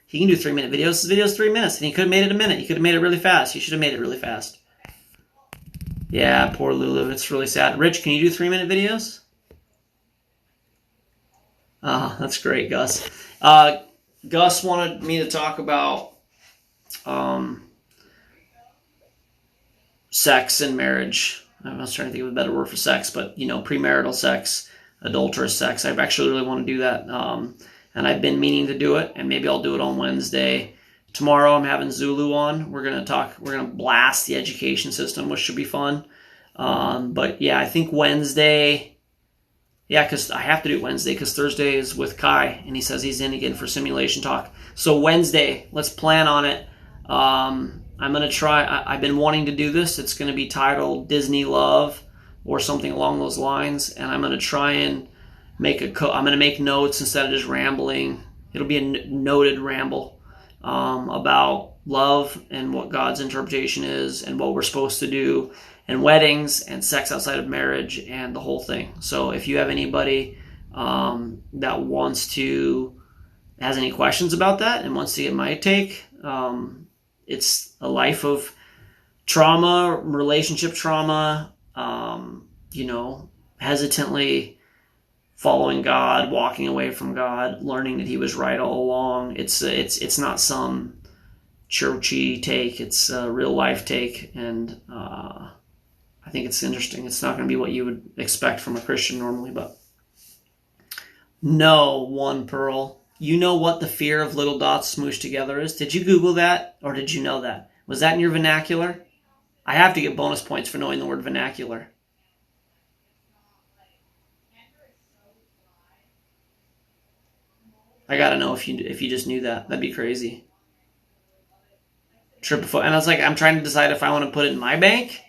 he can do 3-minute videos. His video's 3 minutes, and he could have made it a minute. He could have made it really fast. He should have made it really fast. Yeah, poor Lulu. It's really sad. Rich, can you do 3-minute videos? That's great, Gus. Gus wanted me to talk about sex and marriage. I was trying to think of a better word for sex, but premarital sex, adulterous sex. I actually really want to do that. and I've been meaning to do it, and maybe I'll do it on Wednesday. Tomorrow I'm having Zulu on. We're going to blast the education system, which should be fun. But yeah, I think Wednesday, because I have to do it Wednesday because Thursday is with Kai, and he says he's in again for simulation talk. So Wednesday, let's plan on it. I'm going to try, I've been wanting to do this. It's going to be titled Disney Love or something along those lines, and I'm going to try and I'm going to make notes instead of just rambling. It'll be a noted ramble about love and what God's interpretation is and what we're supposed to do, and weddings and sex outside of marriage and the whole thing. So if you have anybody that has any questions about that and wants to get my take, it's a life of trauma, relationship trauma, hesitantly following God, walking away from God, learning that He was right all along. It's not some churchy take. It's a real life take, and I think it's interesting. It's not going to be what you would expect from a Christian normally, but no, One Pearl. You know what the fear of little dots smooshed together is? Did you Google that, or did you know that? Was that in your vernacular? I have to get bonus points for knowing the word vernacular. I gotta know if you just knew that. That'd be crazy. And I was like, I'm trying to decide if I want to put it in my bank,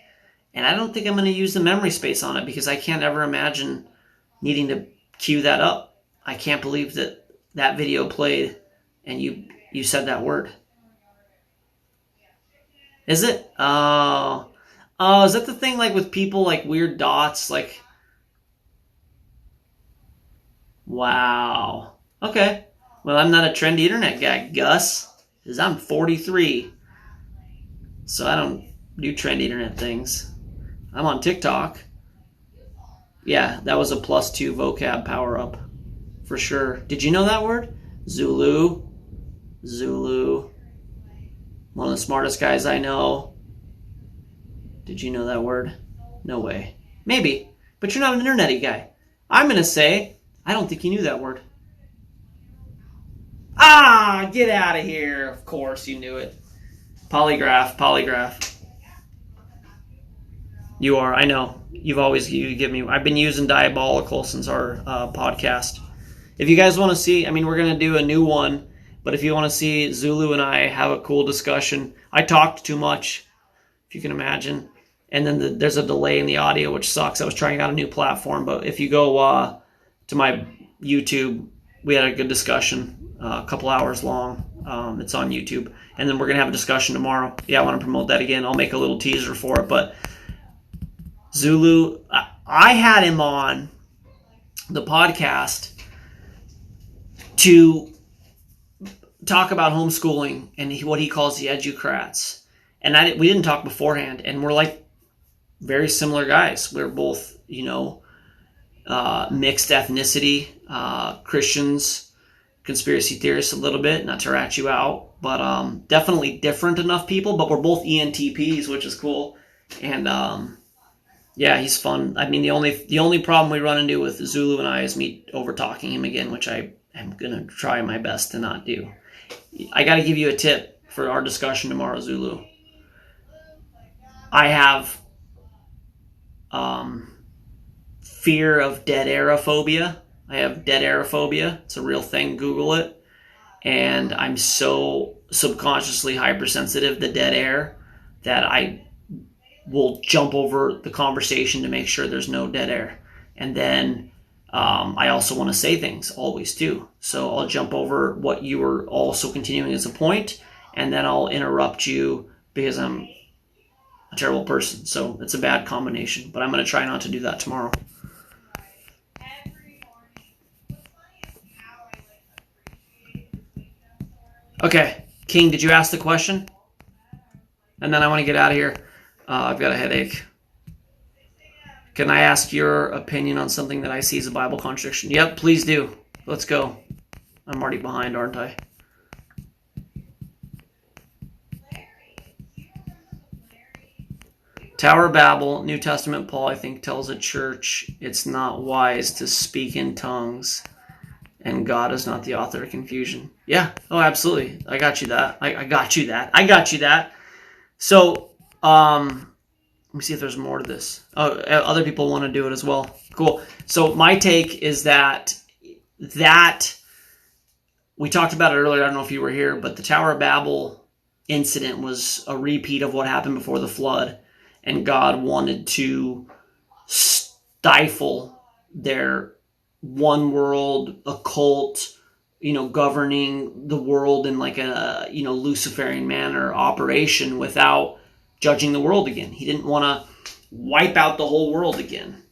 and I don't think I'm going to use the memory space on it because I can't ever imagine needing to queue that up. I can't believe that video played and you said that word. Is it? Oh, is that the thing like with people like weird dots? Like, wow. Okay. Well, I'm not a trendy internet guy, Gus, because I'm 43. So I don't do trendy internet things. I'm on TikTok. Yeah, that was a +2 vocab power up. For sure. Did you know that word? Zulu. One of the smartest guys I know. Did you know that word? No way. Maybe. But you're not an internet-y guy. I'm going to say, I don't think you knew that word. Ah, get out of here. Of course you knew it. Polygraph. You are, I know. You give me, I've been using diabolical since our podcast. If you guys want to see, we're going to do a new one, but if you want to see Zulu and I have a cool discussion, I talked too much, if you can imagine. And then there's a delay in the audio, which sucks. I was trying out a new platform, but if you go to my YouTube, we had a good discussion, a couple hours long. It's on YouTube. And then we're going to have a discussion tomorrow. Yeah, I want to promote that again. I'll make a little teaser for it. But Zulu, I had him on the podcast to talk about homeschooling and what he calls the educrats. And we didn't talk beforehand. And we're like very similar guys. We're both, mixed ethnicity, Christians, conspiracy theorists a little bit, not to rat you out, but definitely different enough people. But we're both ENTPs, which is cool. And yeah, he's fun. The only problem we run into with Zulu and I is me over talking him again, which I am gonna try my best to not do. I got to give you a tip for our discussion tomorrow, Zulu. I have fear of dead air phobia. I have dead air phobia. It's a real thing. Google it. And I'm so subconsciously hypersensitive to dead air that I will jump over the conversation to make sure there's no dead air. And then I also want to say things, always do. So I'll jump over what you were also continuing as a point, and then I'll interrupt you because I'm a terrible person. So it's a bad combination, but I'm going to try not to do that tomorrow. Okay, King, did you ask the question? And then I want to get out of here. I've got a headache. Can I ask your opinion on something that I see as a Bible contradiction? Yep, please do. Let's go. I'm already behind, aren't I? Tower of Babel, New Testament, Paul, I think, tells a church it's not wise to speak in tongues and God is not the author of confusion. Yeah. Oh, absolutely. I got you that. I got you that. I got you that. So, let me see if there's more to this. Oh, other people want to do it as well. Cool. So my take is that we talked about it earlier. I don't know if you were here, but the Tower of Babel incident was a repeat of what happened before the flood, and God wanted to stifle their one world occult, governing the world in like a, Luciferian manner operation without judging the world again. He didn't want to wipe out the whole world again.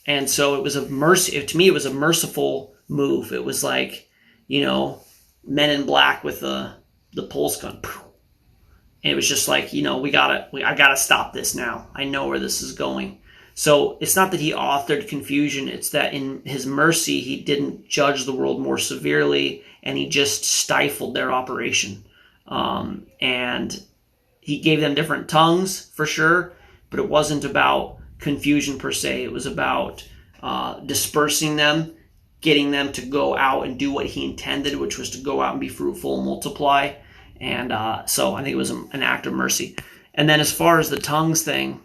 And so it was a mercy. To me, it was a merciful move. It was like, Men in Black with the pulse gun. And it was just like, I gotta stop this now. I know where this is going. So it's not that he authored confusion. It's that in his mercy, he didn't judge the world more severely, and he just stifled their operation. And he gave them different tongues for sure, but it wasn't about confusion per se. It was about dispersing them, getting them to go out and do what he intended, which was to go out and be fruitful and multiply. And so I think it was an act of mercy. And then as far as the tongues thing,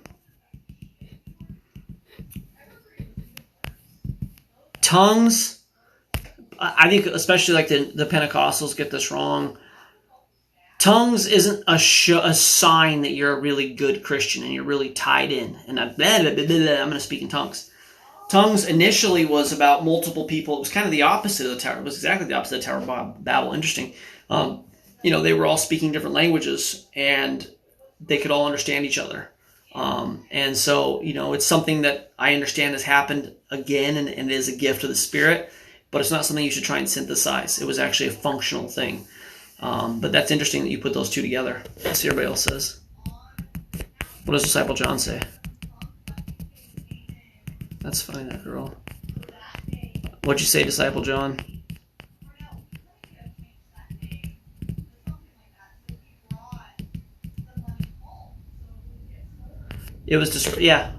tongues, I think especially like the Pentecostals get this wrong. Tongues isn't a sign that you're a really good Christian and you're really tied in. And I'm going to speak in tongues. Tongues initially was about multiple people. It was kind of the opposite of the Tower. It was exactly the opposite of the Tower of Babel. Interesting. They were all speaking different languages and they could all understand each other. And so, it's something that I understand has happened again and it is a gift of the Spirit, but it's not something you should try and synthesize. It was actually a functional thing. But that's interesting that you put those two together. Let's see what everybody else says. What does Disciple John say? That's fine, that girl. What'd you say, Disciple John? It was just, yeah.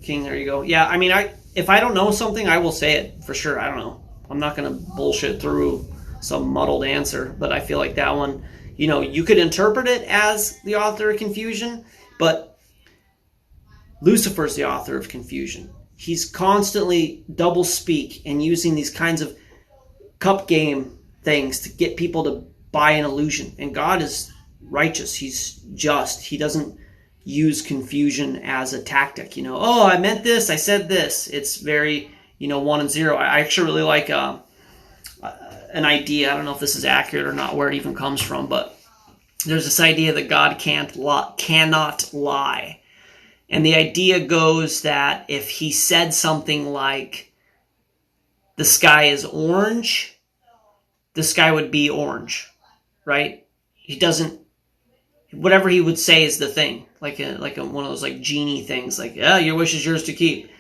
King, there you go. Yeah, I mean, if I don't know something, I will say it for sure. I don't know. I'm not going to bullshit through some muddled answer, but I feel like that one, you could interpret it as the author of confusion, but Lucifer's the author of confusion. He's constantly double speak and using these kinds of cup game things to get people to buy an illusion. And God is righteous. He's just. He doesn't use confusion as a tactic. Oh, I meant this. I said this. It's very, 1 and 0. I actually really like an idea. I don't know if this is accurate or not, where it even comes from, but there's this idea that God cannot lie. And the idea goes that if he said something like, the sky is orange, the sky would be orange, right? He doesn't, whatever he would say is the thing, like one of those like genie things, like, your wish is yours to keep.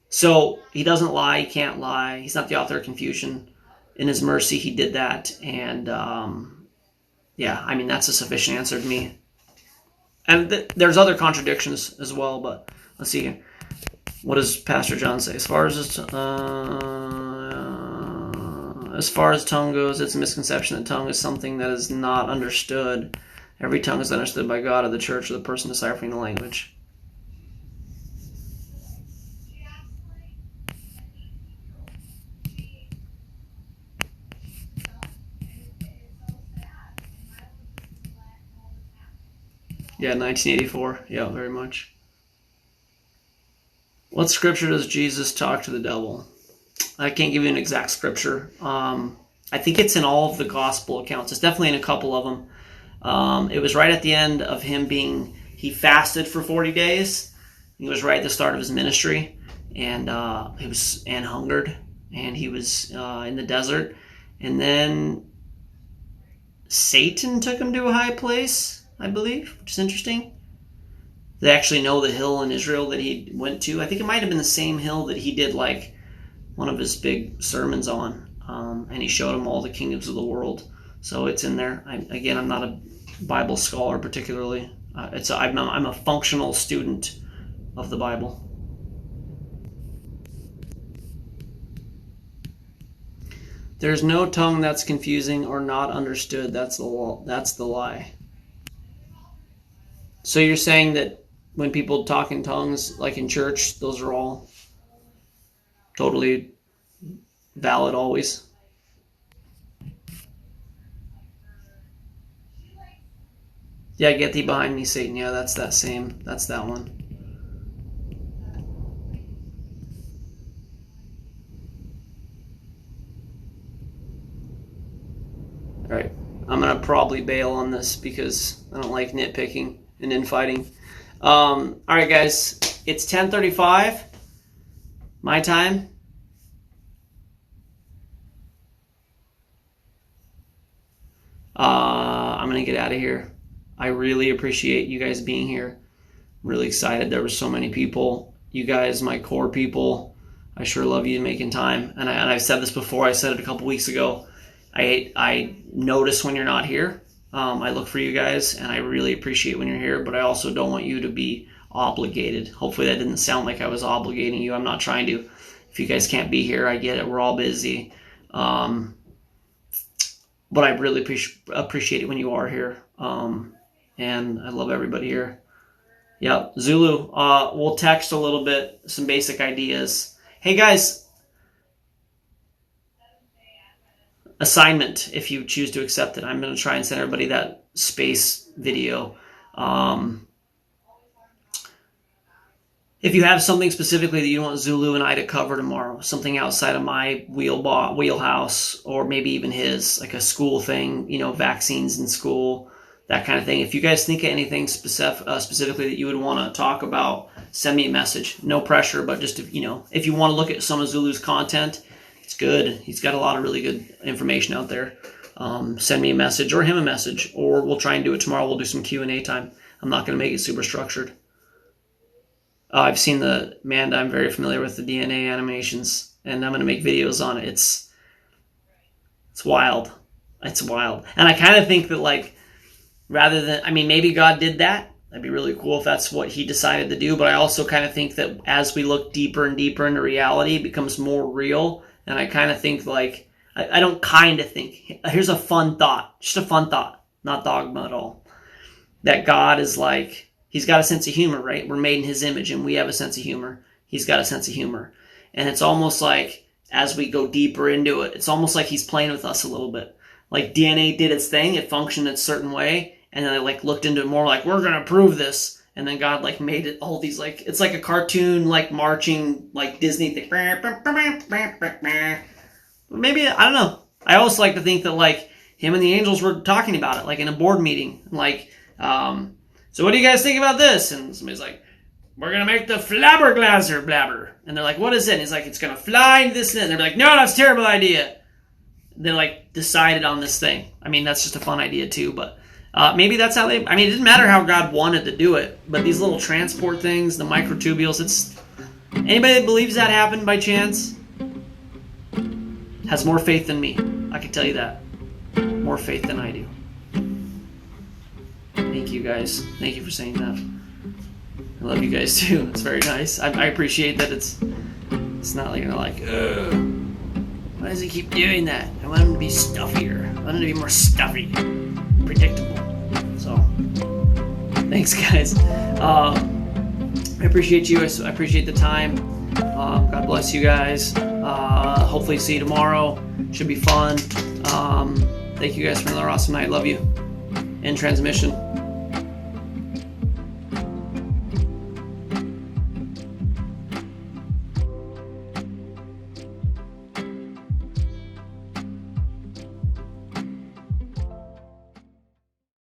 So he doesn't lie, he can't lie. He's not the author of confusion. In his mercy, he did that. And that's a sufficient answer to me. And there's other contradictions as well, but let's see here. What does Pastor John say? As far as tongue goes, it's a misconception that tongue is something that is not understood. Every tongue is understood by God or the church or the person deciphering the language. Yeah, 1984. Yeah, very much. What scripture does Jesus talk to the devil? I can't give you an exact scripture. I think it's in all of the gospel accounts. It's definitely in a couple of them. It was right at the end of him he fasted for 40 days. It was right at the start of his ministry. And and hungered. And he was in the desert. And then Satan took him to a high place, I believe, which is interesting. They actually know the hill in Israel that he went to. I think it might have been the same hill that he did like one of his big sermons on. And he showed him all the kingdoms of the world. So it's in there. I'm not a Bible scholar particularly. I'm a functional student of the Bible. There's no tongue that's confusing or not understood. That's the lie. So you're saying that when people talk in tongues, like in church, those are all totally valid always? Yeah, get thee behind me, Satan. Yeah, that's that one. All right, I'm gonna probably bail on this because I don't like nitpicking and infighting. All right, guys, it's 10:35 my time. I'm gonna get out of here. I really appreciate you guys being here. I'm really excited. There were so many people. You guys, my core people. I sure love you making time. And I've said this before. I said it a couple weeks ago. I notice when you're not here. I look for you guys, and I really appreciate when you're here, but I also don't want you to be obligated. Hopefully that didn't sound like I was obligating you. I'm not trying to. If you guys can't be here, I get it. We're all busy. But I really appreciate it when you are here. And I love everybody here. Yep, Zulu, we'll text a little bit, some basic ideas. Hey guys, assignment, if you choose to accept it. I'm going to try and send everybody that space video. If you have something specifically that you want Zulu and I to cover tomorrow, something outside of my wheelhouse, or maybe even his, like a school thing, vaccines in school, that kind of thing. If you guys think of anything specifically that you would want to talk about, send me a message. No pressure, but just if you want to look at some of Zulu's content, it's good. He's got a lot of really good information out there. Send me a message or him a message, or we'll try and do it tomorrow. We'll do some Q&A time. I'm not going to make it super structured. I've seen I'm very familiar with the DNA animations, and I'm going to make videos on it. It's wild. It's wild. And I kind of think that, rather than, maybe God did that. That'd be really cool if that's what he decided to do. But I also kind of think that as we look deeper and deeper into reality, it becomes more real. And I kind of think I don't kind of think. Here's a fun thought. Just a fun thought. Not dogma at all. That God is he's got a sense of humor, right? We're made in his image and we have a sense of humor. He's got a sense of humor. And it's almost like, as we go deeper into it, it's almost like he's playing with us a little bit. Like DNA did its thing. It functioned a certain way. And then I looked into it more we're going to prove this. And then God made it all these it's like a cartoon, marching, Disney thing. Maybe, I don't know. I always like to think that him and the angels were talking about it, in a board meeting. So what do you guys think about this? And somebody's we're going to make the flabberglazer blabber. And they're what is it? And he's it's going to fly into this. And they're no, that's a terrible idea. They decided on this thing. That's just a fun idea too, but maybe that's how it didn't matter how God wanted to do it, but these little transport things, the microtubules, anybody that believes that happened by chance has more faith than me. I can tell you that. More faith than I do. Thank you guys. Thank you for saying that. I love you guys too. It's very nice. I appreciate that it's not you're ugh. Why does he keep doing that? I want him to be stuffier. I want him to be more stuffy. Predictable. So, thanks guys. I appreciate you. I appreciate the time. God bless you guys. Hopefully see you tomorrow. Should be fun. Thank you guys for another awesome night. Love you. End transmission.